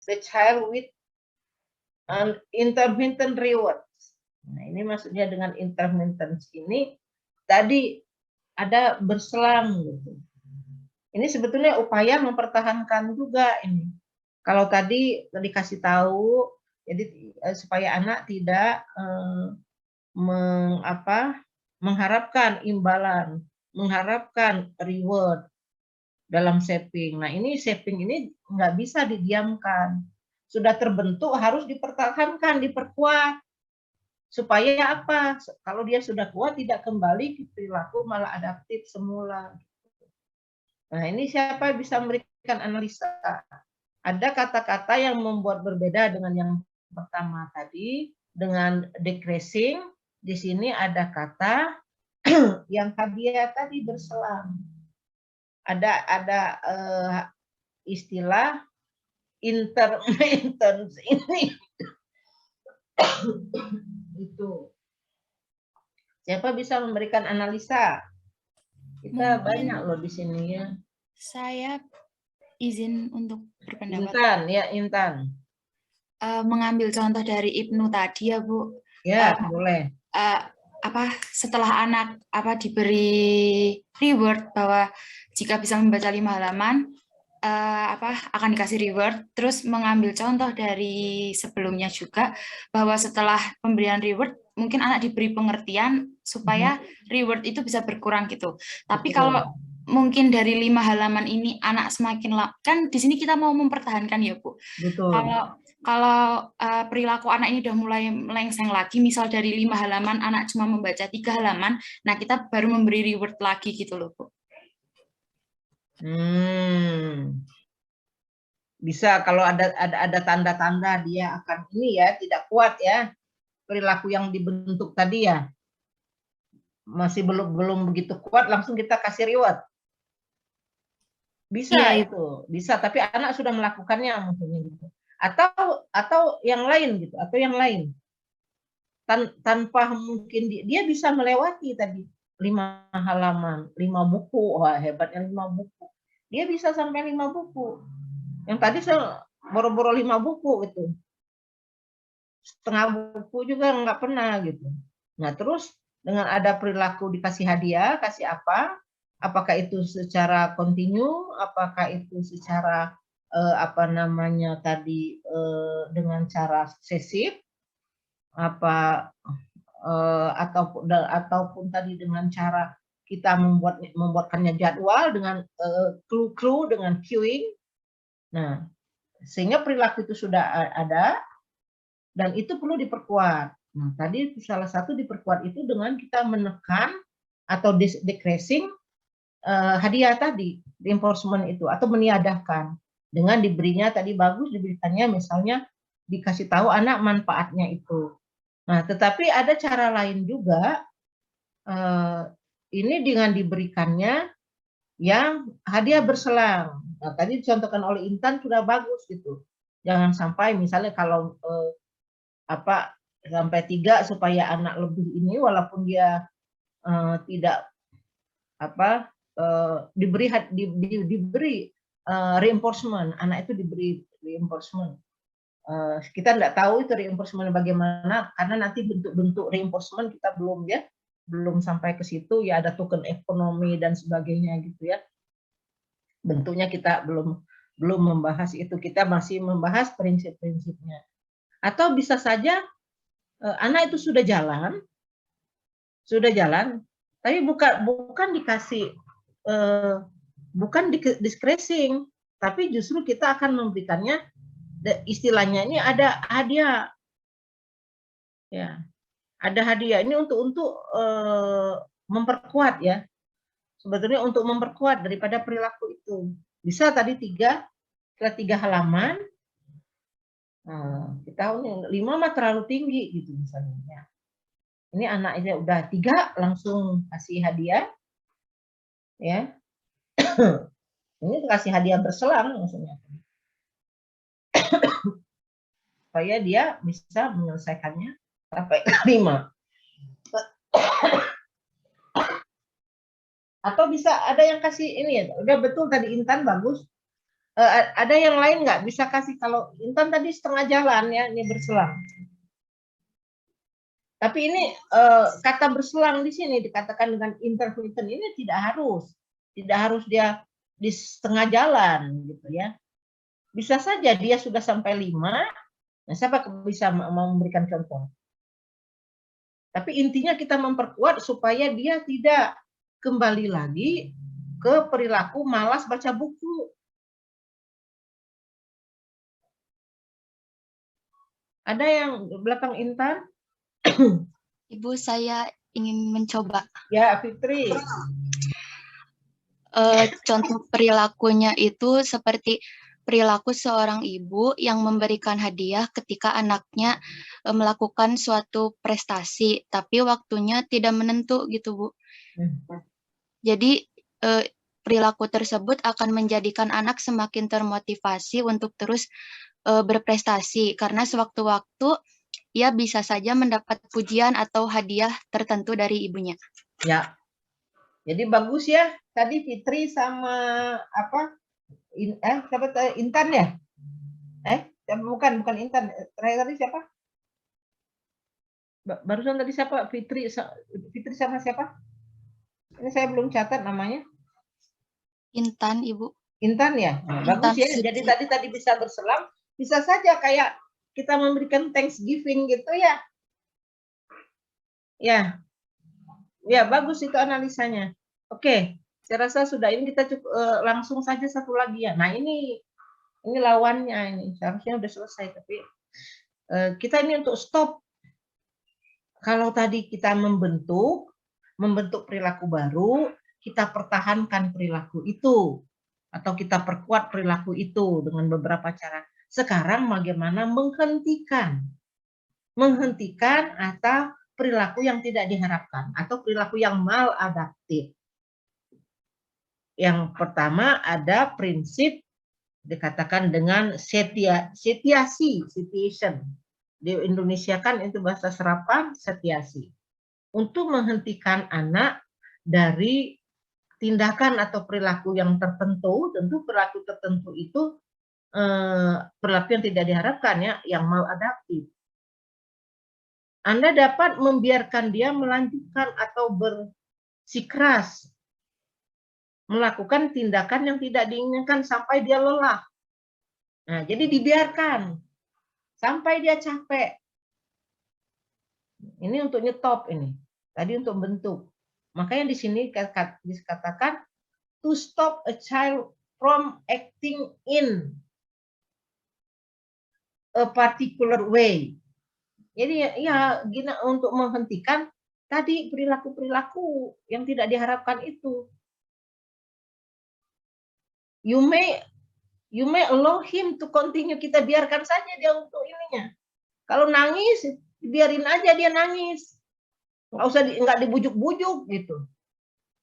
the child with an intermittent reward. Nah, ini maksudnya dengan intermittent ini tadi ada berselang gitu. Ini sebetulnya upaya mempertahankan juga ini. Kalau tadi dikasih tahu, jadi supaya anak tidak mengharapkan imbalan, mengharapkan reward dalam shaping. Nah, ini shaping ini nggak bisa didiamkan. Sudah terbentuk harus dipertahankan, diperkuat. Supaya apa? Kalau dia sudah kuat tidak kembali ke perilaku malah adaptif semula. Nah, ini siapa bisa memberikan analisa? Ada kata-kata yang membuat berbeda dengan yang pertama tadi, dengan decreasing. Di sini ada kata yang hadiah tadi berselang. Ada istilah intermittent ini. Itu. Siapa bisa memberikan analisa? Kita banyak loh di sini ya. Saya izin untuk berpendapat. Intan, ya Intan. Mengambil contoh dari Ibnu tadi ya Bu. Ya, boleh. Setelah anak diberi reward bahwa jika bisa membaca 5 halaman akan dikasih reward, terus mengambil contoh dari sebelumnya juga bahwa setelah pemberian reward mungkin anak diberi pengertian supaya reward itu bisa berkurang gitu. Tapi kalau mungkin dari 5 halaman ini anak semakin kan di sini kita mau mempertahankan ya Bu. Betul. Kalau perilaku anak ini udah mulai melengseng lagi, misal dari 5 halaman anak cuma membaca 3 halaman, nah kita baru memberi reward lagi gitu loh Bu. Bisa kalau ada tanda-tanda dia akan ini ya tidak kuat ya perilaku yang dibentuk tadi ya masih belum begitu kuat langsung kita kasih reward. Bisa ya, itu bisa tapi anak sudah melakukannya mungkin gitu atau yang lain gitu atau yang lain tanpa mungkin dia bisa melewati tadi 5 halaman 5 buku. Wah hebatnya 5 buku dia bisa sampai 5 buku yang tadi saya boro-boro 5 buku gitu setengah buku juga nggak pernah gitu. Nah terus dengan ada perilaku dikasih hadiah kasih apakah itu secara kontinu apakah itu secara dengan cara sukesif ataupun tadi dengan cara kita membuatkannya jadwal dengan clue dengan queuing. Nah, sehingga perilaku itu sudah ada dan itu perlu diperkuat. Nah, tadi salah satu diperkuat itu dengan kita menekan atau decreasing hadiah tadi, reinforcement itu atau meniadakan dengan diberinya tadi bagus diberikannya misalnya dikasih tahu anak manfaatnya itu. Nah, tetapi ada cara lain juga ini dengan diberikannya yang hadiah berselang. Nah, tadi dicontohkan oleh Intan sudah bagus gitu. Jangan sampai misalnya kalau sampai 3 supaya anak lebih ini walaupun dia tidak diberi reinforcement, anak itu diberi reinforcement. Kita tidak tahu itu reinforcement bagaimana karena nanti bentuk-bentuk reinforcement kita belum sampai ke situ ya ada token ekonomi dan sebagainya gitu ya. bentuknya kita belum membahas itu, kita masih membahas prinsip-prinsipnya. Atau bisa saja anak itu sudah jalan, tapi bukan dikasih, bukan discressing, tapi justru kita akan memberikannya, istilahnya ini ada hadiah, ya, ada hadiah ini untuk memperkuat ya, sebetulnya untuk memperkuat daripada perilaku itu. Bisa tadi 3 halaman, kita tahu 5 mah terlalu tinggi gitu misalnya. Ini anaknya udah 3 langsung kasih hadiah, ya. Ini kasih hadiah berselang maksudnya, supaya dia bisa menyelesaikannya sampai 5. Atau bisa ada yang kasih ini ya, udah betul tadi Intan bagus. Ada yang lain nggak bisa kasih, kalau Intan tadi setengah jalan ya, ini berselang. Tapi ini kata berselang di sini dikatakan dengan intermittent ini tidak harus dia di setengah jalan gitu ya. Bisa saja dia sudah sampai 5. Nah, siapa bisa memberikan contoh? Tapi intinya kita memperkuat supaya dia tidak kembali lagi ke perilaku malas baca buku. Ada yang belakang Intan? Ibu, saya ingin mencoba. Ya, Fitri. Contoh perilakunya itu seperti perilaku seorang ibu yang memberikan hadiah ketika anaknya melakukan suatu prestasi, tapi waktunya tidak menentu gitu, Bu. Jadi perilaku tersebut akan menjadikan anak semakin termotivasi untuk terus berprestasi, karena sewaktu-waktu ia bisa saja mendapat pujian atau hadiah tertentu dari ibunya. Ya, jadi bagus ya. Tadi Fitri sama apa? Siapa? Intan ya? Bukan Intan. Terakhir tadi siapa? Barusan tadi siapa? Fitri sama siapa? Ini saya belum catat namanya. Intan, Ibu. Intan ya? Nah, bagus ya. Siti. Jadi tadi bisa berselang. Bisa saja kayak kita memberikan Thanksgiving gitu ya. Ya, bagus itu analisanya. Oke, saya rasa sudah, ini kita cukup, langsung saja satu lagi ya. Nah, ini lawannya ini. Seharusnya udah selesai, tapi kita ini untuk stop. Kalau tadi kita membentuk perilaku baru, kita pertahankan perilaku itu atau kita perkuat perilaku itu dengan beberapa cara. Sekarang bagaimana menghentikan atau perilaku yang tidak diharapkan atau perilaku yang maladaptif. Yang pertama ada prinsip dikatakan dengan setiasi, situation. Di Indonesia kan itu bahasa serapan, setiasi. Untuk menghentikan anak dari tindakan atau perilaku yang tertentu, tentu perilaku tertentu itu perilaku yang tidak diharapkan ya, yang maladaptif. Anda dapat membiarkan dia melanjutkan atau bersikeras melakukan tindakan yang tidak diinginkan sampai dia lelah. Nah, jadi dibiarkan sampai dia capek. Ini untuk nyetop ini. Tadi untuk bentuk. Makanya di sini dikatakan to stop a child from acting in a particular way. Jadi ya gini, untuk menghentikan tadi perilaku-perilaku yang tidak diharapkan itu. You may allow him to continue, kita biarkan saja dia untuk ininya. Kalau nangis, biarin aja dia nangis. Nggak dibujuk-bujuk gitu.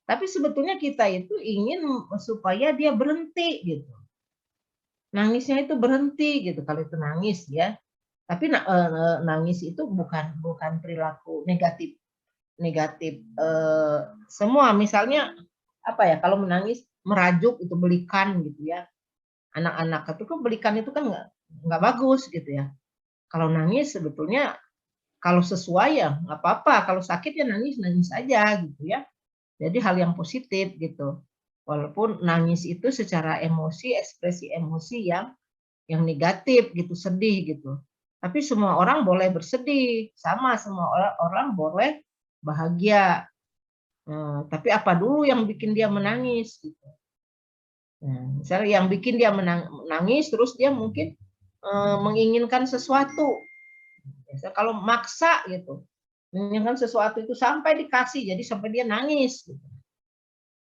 Tapi sebetulnya kita itu ingin supaya dia berhenti gitu. Nangisnya itu berhenti gitu kalau itu nangis ya. Tapi nangis itu bukan perilaku negatif semua. Misalnya apa ya, kalau menangis merajuk itu belikan gitu ya. Anak-anak itu kan belikan itu kan nggak bagus gitu ya. Kalau nangis sebetulnya kalau sesuai ya nggak apa-apa. Kalau sakit ya nangis aja gitu ya. Jadi hal yang positif gitu. Walaupun nangis itu secara emosi, ekspresi emosi yang negatif gitu, sedih gitu. Tapi semua orang boleh bersedih, sama semua orang boleh bahagia. Tapi apa dulu yang bikin dia menangis gitu. Nah, misalnya yang bikin dia menangis, terus dia mungkin menginginkan sesuatu. Misalnya kalau maksa gitu, menginginkan sesuatu itu sampai dikasih, jadi sampai dia nangis. Gitu.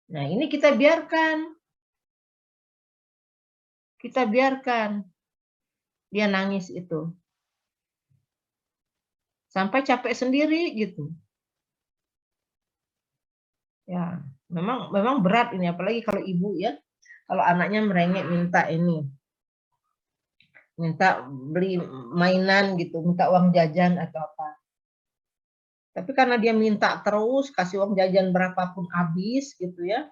Nah ini kita biarkan dia nangis itu sampai capek sendiri gitu. Ya, memang berat ini, apalagi kalau ibu ya, kalau anaknya merengek minta beli mainan gitu, minta uang jajan atau apa. Tapi karena dia minta terus, kasih uang jajan berapapun habis gitu ya.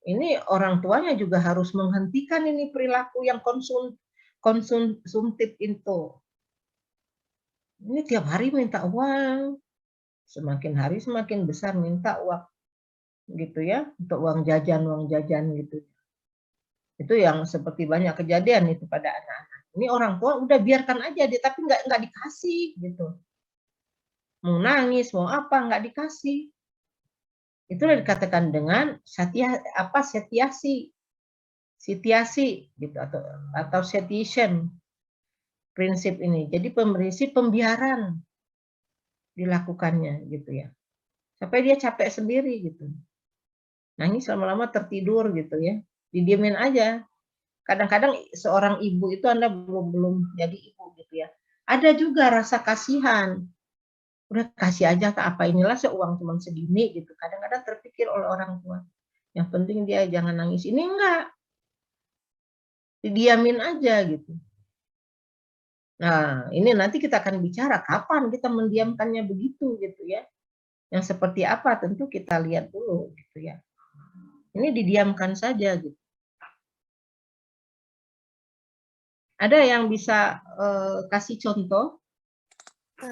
Ini orang tuanya juga harus menghentikan ini perilaku yang konsumtif itu. Ini tiap hari minta uang. Semakin hari semakin besar minta uang gitu ya, untuk uang jajan gitu. Itu yang seperti banyak kejadian itu pada anak-anak. Ini orang tua udah biarkan aja dia, tapi nggak dikasih gitu. Mau nangis, mau apa, nggak dikasih. Itulah dikatakan dengan setiasi gitu atau setiation prinsip ini. Jadi pembiaran dilakukannya gitu ya. Sampai dia capek sendiri gitu. Nangis lama-lama tertidur gitu ya. Didiemin aja. Kadang-kadang seorang ibu itu Anda belum jadi ibu gitu ya. Ada juga rasa kasihan. Udah kasih aja ke apa inilah seuang cuma segini gitu. Kadang-kadang terpikir oleh orang tua. Yang penting dia jangan nangis. Ini enggak. Didiamin aja gitu. Nah, ini nanti kita akan bicara kapan kita mendiamkannya begitu gitu ya. Yang seperti apa tentu kita lihat dulu gitu ya. Ini didiamkan saja gitu. Ada yang bisa kasih contoh?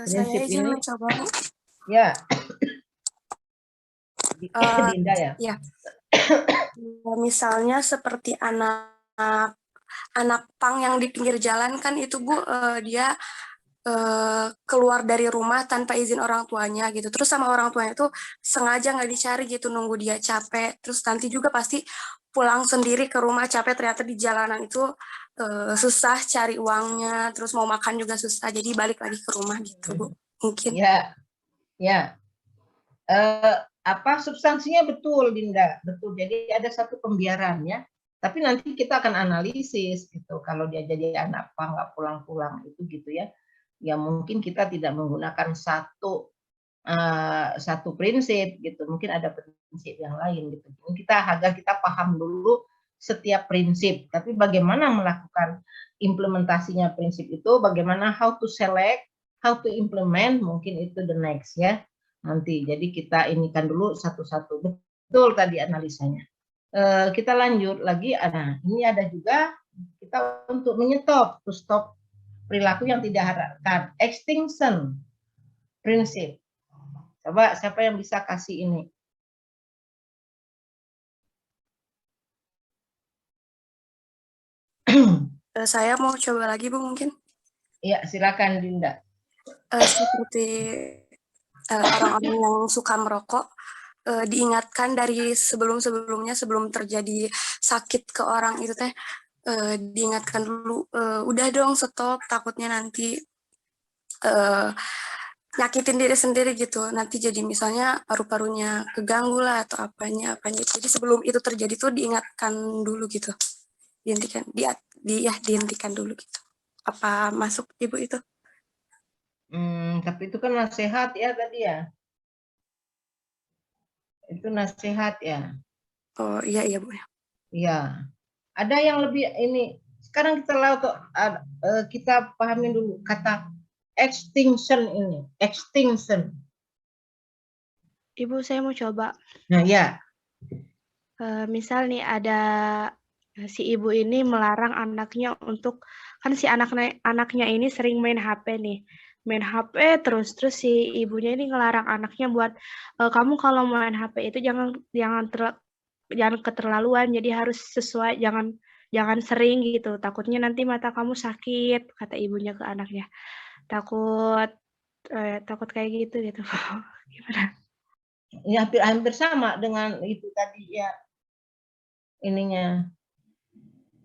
Saya izin mencoba, Bu. Ya. Dinda ya. Ya. Misalnya seperti anak pang yang di pinggir jalan kan itu, Bu, dia keluar dari rumah tanpa izin orang tuanya gitu. Terus sama orang tuanya itu sengaja nggak dicari gitu, nunggu dia capek. Terus nanti juga pasti pulang sendiri ke rumah capek, ternyata di jalanan itu susah cari uangnya, terus mau makan juga susah, jadi balik lagi ke rumah gitu, Bu. Mungkin. Ya. Substansinya betul, Dinda, betul. Jadi ada satu pembiaran ya. Tapi nanti kita akan analisis gitu. Kalau dia jadi anak pang nggak pulang-pulang itu gitu ya. Ya mungkin kita tidak menggunakan satu prinsip gitu. Mungkin ada prinsip yang lain gitu. Agar kita paham dulu setiap prinsip. Tapi bagaimana melakukan implementasinya prinsip itu, bagaimana how to select, how to implement, mungkin itu the next ya. Nanti jadi kita inikan dulu satu-satu. Betul tadi analisanya. Kita lanjut lagi. Ini ada juga kita untuk menyetop, to stop perilaku yang tidak diharapkan. Extinction prinsip. Coba siapa yang bisa kasih ini? Saya mau coba lagi, Bu, mungkin. Iya, silakan Dinda. Seperti orang-orang yang suka merokok, diingatkan dari sebelum-sebelumnya, sebelum terjadi sakit ke orang itu teh, diingatkan dulu, udah dong stop, takutnya nanti nyakitin diri sendiri gitu, nanti jadi misalnya paru-parunya keganggu lah atau apanya. Jadi sebelum itu terjadi tuh diingatkan dulu gitu, dihentikan dulu gitu. Apa masuk Ibu itu? Tapi itu kan nasihat ya tadi ya. Itu nasihat ya. Oh iya Bu. Iya. Ada yang lebih ini. Sekarang kita pahamin dulu kata extinction ini. Extinction. Ibu, saya mau coba. Nah ya. Misal nih ada si ibu ini melarang anaknya untuk, kan si anaknya ini sering main HP nih. Main HP terus si ibunya ini ngelarang anaknya buat kamu kalau main HP itu jangan jangan keterlaluan, jadi harus sesuai, jangan sering gitu, takutnya nanti mata kamu sakit, kata ibunya ke anaknya. Takut kayak gitu. Gimana? Ya hampir sama dengan itu tadi ya, ininya.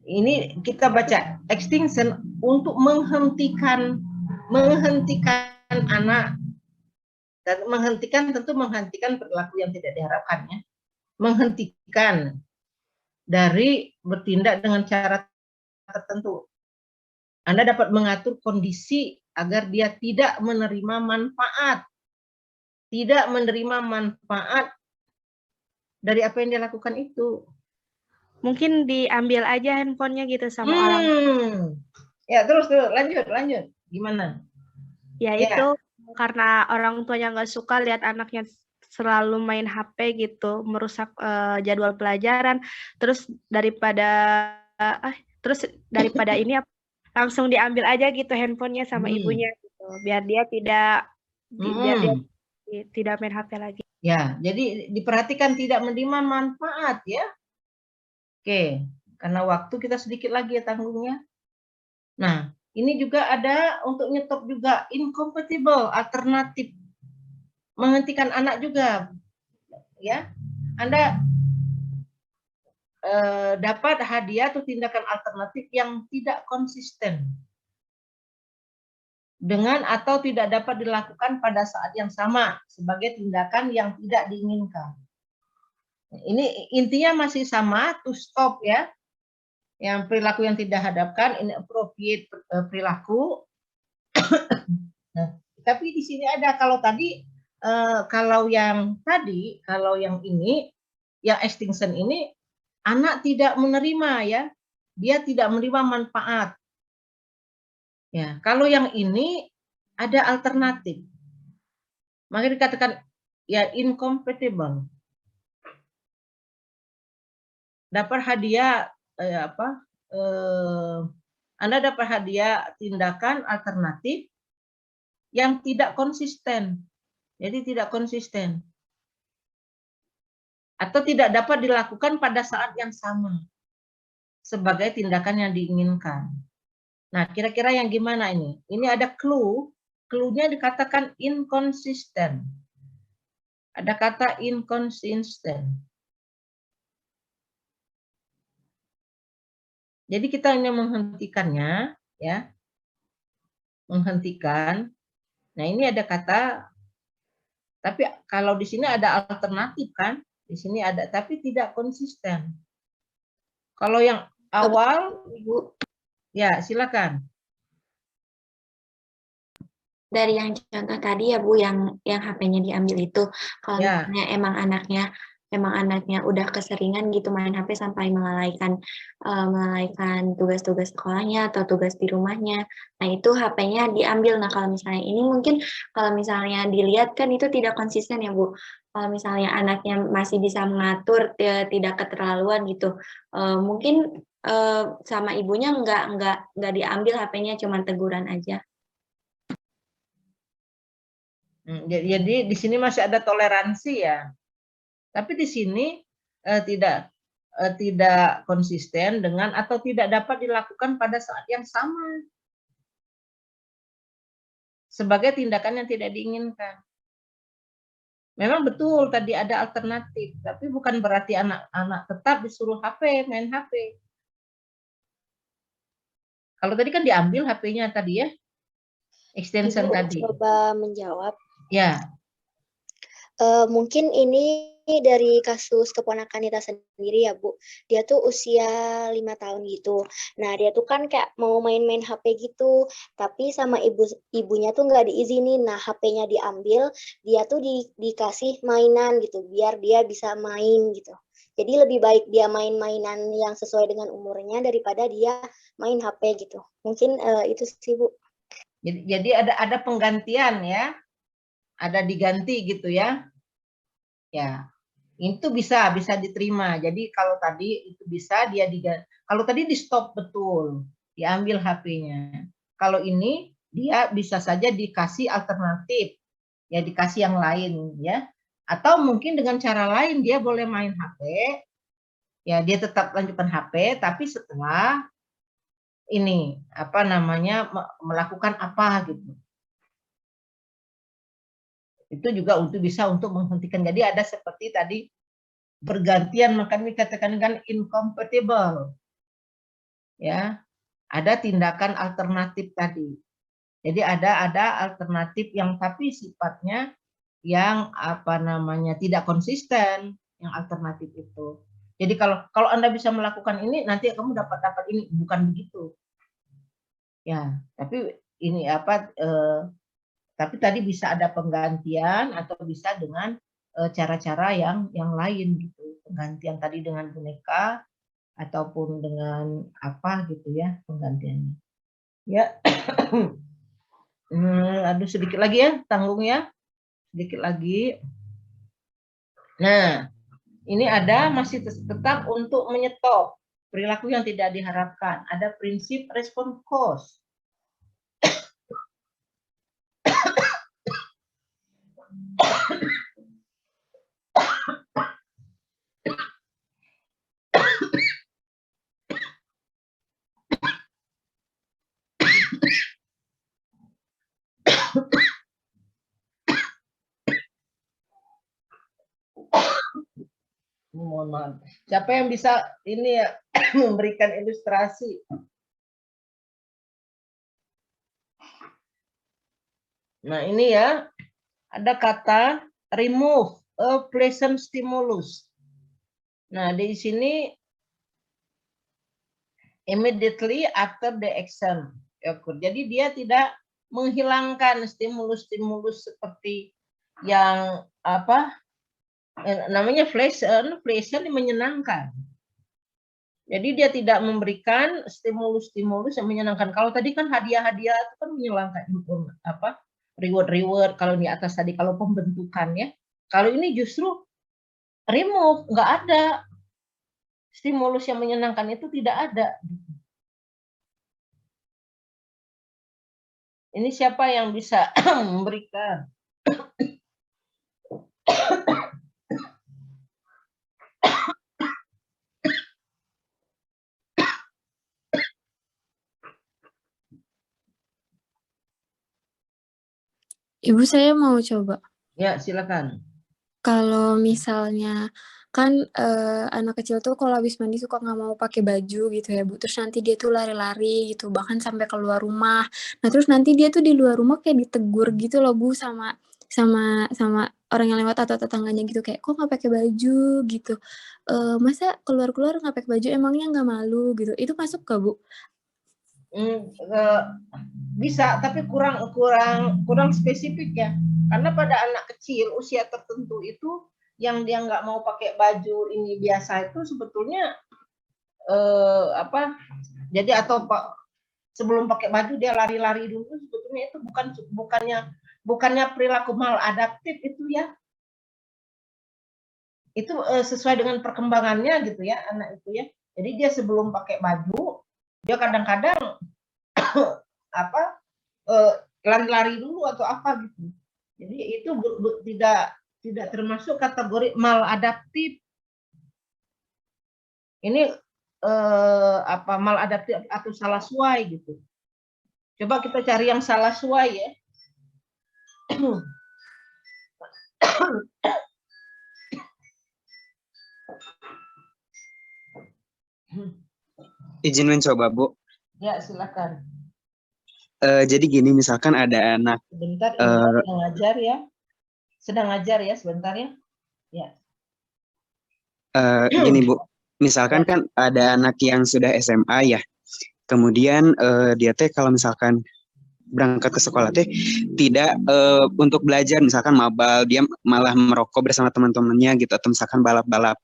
Ini kita baca extinction untuk menghentikan anak, dan tentu menghentikan perilaku yang tidak diharapkan ya, menghentikan dari bertindak dengan cara tertentu. Anda dapat mengatur kondisi agar dia tidak menerima manfaat dari apa yang dia lakukan itu. Mungkin diambil aja handphonenya gitu sama orang. Ya terus lanjut. Gimana? Ya itu karena orang tuanya nggak suka lihat anaknya selalu main HP gitu, merusak jadwal pelajaran. Terus daripada ini langsung diambil aja gitu handphonenya sama ibunya gitu, biar dia tidak main HP lagi. Ya, jadi diperhatikan tidak menerima manfaat ya. Oke, karena waktu kita sedikit lagi ya tanggungnya. Nah, ini juga ada untuk nyetop juga incompatible, alternatif. Menghentikan anak juga. Ya, Anda dapat hadiah atau tindakan alternatif yang tidak konsisten dengan atau tidak dapat dilakukan pada saat yang sama sebagai tindakan yang tidak diinginkan. Ini intinya masih sama, to stop ya. Yang perilaku yang tidak hadapkan, inappropriate perilaku. Nah, tapi di sini ada kalau yang ini, yang extinction ini, anak tidak menerima ya, dia tidak menerima manfaat. Ya, kalau yang ini ada alternatif, maka dikatakan ya incompatible. Dapat hadiah Anda dapat hadiah tindakan alternatif yang tidak konsisten. Jadi tidak konsisten. Atau tidak dapat dilakukan pada saat yang sama sebagai tindakan yang diinginkan. Nah, kira-kira yang gimana ini? Ini ada clue. Clue-nya dikatakan inconsistent. Ada kata inconsistent. Jadi kita ini menghentikannya, ya, menghentikan. Nah ini ada kata, tapi kalau di sini ada alternatif kan, di sini ada, tapi tidak konsisten. Kalau yang awal, Ibu, ya silakan. Dari yang contoh tadi ya Bu, yang HP-nya diambil itu, kalau misalnya emang anaknya udah keseringan gitu main HP sampai melalaikan tugas-tugas sekolahnya atau tugas di rumahnya. Nah, itu HP-nya diambil. Nah, kalau misalnya ini mungkin kalau misalnya dilihat kan itu tidak konsisten ya, Bu. Kalau misalnya anaknya masih bisa mengatur, tidak keterlaluan gitu. Mungkin sama ibunya nggak diambil HP-nya, cuma teguran aja. Jadi di sini masih ada toleransi ya. Tapi di sini tidak konsisten dengan atau tidak dapat dilakukan pada saat yang sama sebagai tindakan yang tidak diinginkan. Memang betul tadi ada alternatif, tapi bukan berarti anak-anak tetap disuruh main HP. Kalau tadi kan diambil HP-nya tadi ya, extension Ibu tadi. Coba menjawab. Ya. Mungkin ini dari kasus keponakan Nita sendiri ya Bu. Dia tuh usia 5 tahun gitu. Nah dia tuh kan kayak mau main-main HP gitu. Tapi sama ibunya tuh nggak diizinin. Nah HP-nya diambil, dia tuh dikasih mainan gitu. Biar dia bisa main gitu. Jadi lebih baik dia main-mainan yang sesuai dengan umurnya daripada dia main HP gitu. Mungkin itu sih Bu. Jadi ada penggantian ya. Ada diganti gitu ya. Ya. Itu bisa diterima. Jadi kalau tadi itu bisa kalau tadi di stop betul, diambil HP-nya. Kalau ini dia bisa saja dikasih alternatif. Ya dikasih yang lain ya. Atau mungkin dengan cara lain dia boleh main HP Ya, dia tetap lanjutkan HP, tapi setelah ini apa namanya melakukan apa gitu. Itu juga bisa untuk menghentikan. Jadi ada seperti tadi bergantian, makanya dikatakan kan incompatible. Ya, ada tindakan alternatif tadi. Jadi ada alternatif yang tapi sifatnya yang apa namanya tidak konsisten, yang alternatif itu. Jadi kalau Anda bisa melakukan ini, nanti kamu dapat ini, bukan begitu. Ya, tapi ini apa? Tapi tadi bisa ada penggantian atau bisa dengan cara-cara yang lain gitu. Penggantian tadi dengan boneka ataupun dengan apa gitu ya penggantiannya. Ya, aduh sedikit lagi ya, tanggung ya, sedikit lagi. Nah. Ini ada masih tetap untuk menyetop perilaku yang tidak diharapkan. Ada prinsip respon cost. Mohon maaf. Siapa yang bisa ini ya memberikan ilustrasi? Nah, ini ya. Ada kata remove a pleasant stimulus. Nah, di sini immediately after the action. Jadi dia tidak menghilangkan stimulus-stimulus seperti yang apa? Namanya pleasant menyenangkan. Jadi dia tidak memberikan stimulus-stimulus yang menyenangkan. Kalau tadi kan hadiah-hadiah itu kan menyenangkan, apa? Reward. Kalau di atas tadi kalau pembentukan ya. Kalau ini justru remove, nggak ada stimulus yang menyenangkan, itu tidak ada. Ini siapa yang bisa memberikan? Ibu, saya mau coba. Ya, silakan. Kalau misalnya kan anak kecil tuh kalau habis mandi suka nggak mau pakai baju gitu ya Bu. Terus nanti dia tuh lari-lari gitu, bahkan sampai keluar rumah. Nah terus nanti dia tuh di luar rumah kayak ditegur gitu loh Bu sama orang yang lewat atau tetangganya gitu, kayak kok nggak pakai baju gitu. Masa keluar-keluar nggak pakai baju, emangnya nggak malu gitu. Itu masuk nggak Bu? Bisa, tapi kurang spesifik ya. Karena pada anak kecil usia tertentu itu yang dia nggak mau pakai baju ini biasa itu sebetulnya apa? Jadi atau sebelum pakai baju dia lari-lari dulu, sebetulnya itu bukannya perilaku maladaptif itu ya. Itu sesuai dengan perkembangannya gitu ya anak itu ya. Jadi dia sebelum pakai baju dia kadang-kadang apa lari-lari dulu atau apa gitu. Jadi itu tidak termasuk kategori maladaptif. Ini apa maladaptif atau salah suai gitu. Coba kita cari yang salah suai ya. Izin mencoba, Bu. Ya, silakan. Jadi gini, misalkan ada anak. Sebentar, sedang ngajar ya, sebentar ya. Ya. Gini Bu, misalkan kan ada anak yang sudah SMA ya. Kemudian dia teh kalau misalkan berangkat ke sekolah teh tidak untuk belajar, misalkan mabal, dia malah merokok bersama teman-temannya gitu, atau misalkan balap-balap.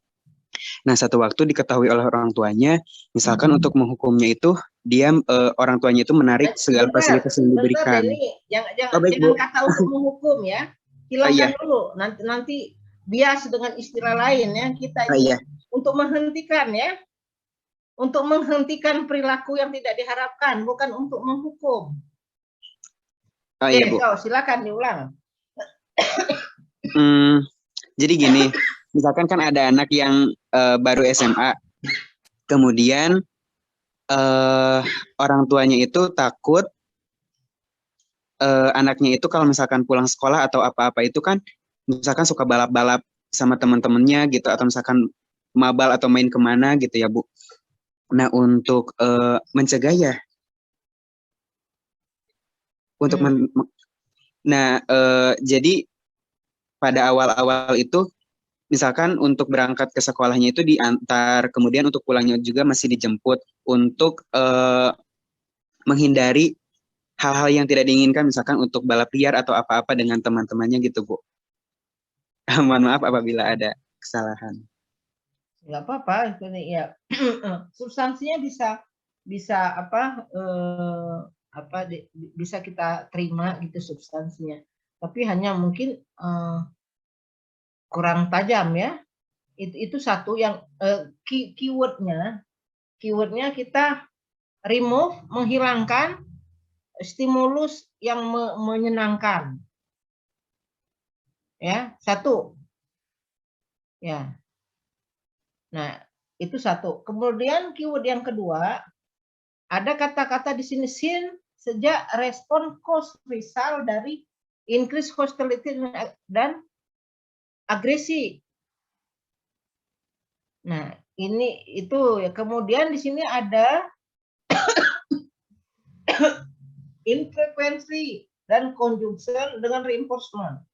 Nah, satu waktu diketahui oleh orang tuanya, misalkan untuk menghukumnya itu, dia orang tuanya itu menarik segala fasilitas yang diberikan. Jangan kata untuk menghukum ya, hilangkan dulu. Nanti bias dengan istilah lain ya, kita ini untuk menghentikan ya, untuk menghentikan perilaku yang tidak diharapkan, bukan untuk menghukum. Iya, Bu. Silakan diulang. Jadi gini. Misalkan kan ada anak yang baru SMA, Kemudian orang tuanya itu takut anaknya itu kalau misalkan pulang sekolah atau apa-apa itu kan misalkan suka balap-balap sama teman-temannya gitu, atau misalkan mabal atau main kemana gitu ya Bu. Nah untuk mencegah ya, untuk jadi pada awal-awal itu misalkan untuk berangkat ke sekolahnya itu diantar, kemudian untuk pulangnya juga masih dijemput untuk menghindari hal-hal yang tidak diinginkan, misalkan untuk balap liar atau apa-apa dengan teman-temannya gitu Bu. Mohon maaf apabila ada kesalahan. Nggak apa-apa, ya substansinya bisa bisa kita terima gitu substansinya, tapi hanya mungkin kurang tajam ya. Itu satu yang keywordnya kita remove, menghilangkan stimulus yang menyenangkan. Ya, satu. Ya. Nah, itu satu. Kemudian keyword yang kedua, ada kata-kata di sini sejak respon cause result dari increase hostility dan agresi. Nah, ini itu ya. Kemudian di sini ada infrequency dan conjunction dengan reinforcement.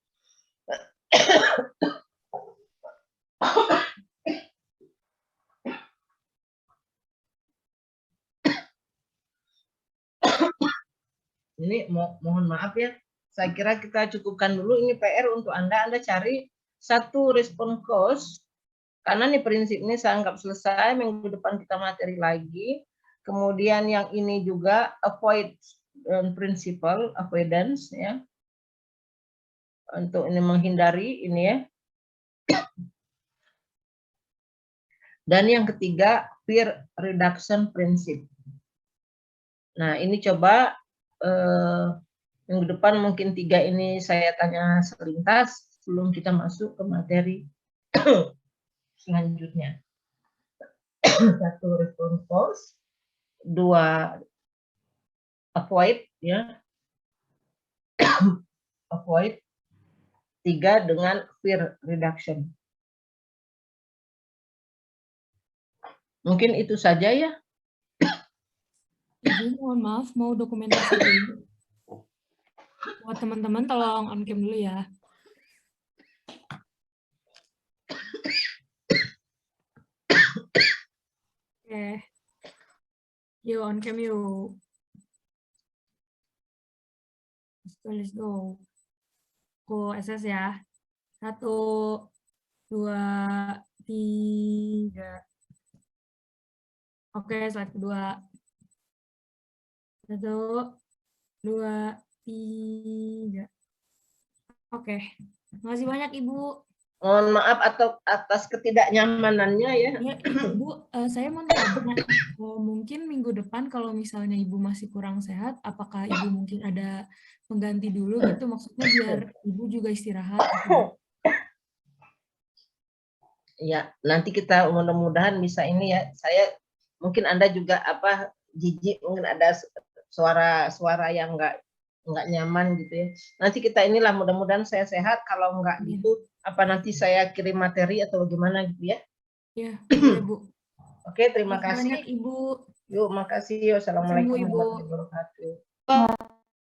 Ini mohon maaf ya, saya kira kita cukupkan dulu, ini PR untuk Anda cari satu respon cause, karena nih prinsip ini saya anggap selesai, minggu depan kita materi lagi. Kemudian yang ini juga avoid principle, avoidance ya, untuk ini menghindari ini ya. Dan yang ketiga fear reduction principle. Nah ini coba minggu depan mungkin 3 ini saya tanya selintas sebelum kita masuk ke materi selanjutnya. 1 respon cause, 2 avoid ya, avoid, 3 dengan fear reduction. Mungkin itu saja ya. Ibu mohon maaf, mau dokumentasi dulu. Buat teman-teman tolong on cam dulu ya. Oke. Yuk on cam yuk. Let's go. Go SS ya. 1, 2, 3. Oke, slide kedua. 1, 2, 3. Oke, makasih banyak Ibu. Mohon maaf atas ketidaknyamanannya ya. Ya, Ibu, saya mau tanya, mungkin minggu depan kalau misalnya Ibu masih kurang sehat, apakah Ibu mungkin ada pengganti dulu gitu, maksudnya biar Ibu juga istirahat? Gitu. Ya, nanti kita mudah-mudahan bisa ini ya. Saya mungkin Anda juga jijik, mungkin ada suara yang nggak nyaman gitu ya. Nanti kita inilah mudah-mudahan saya sehat, kalau nggak gitu nanti saya kirim materi atau bagaimana gitu ya. Ya, Bu. Oke, terima kasih. Banyak Ibu. Yuk, makasih. Assalamualaikum warahmatullahi wabarakatuh.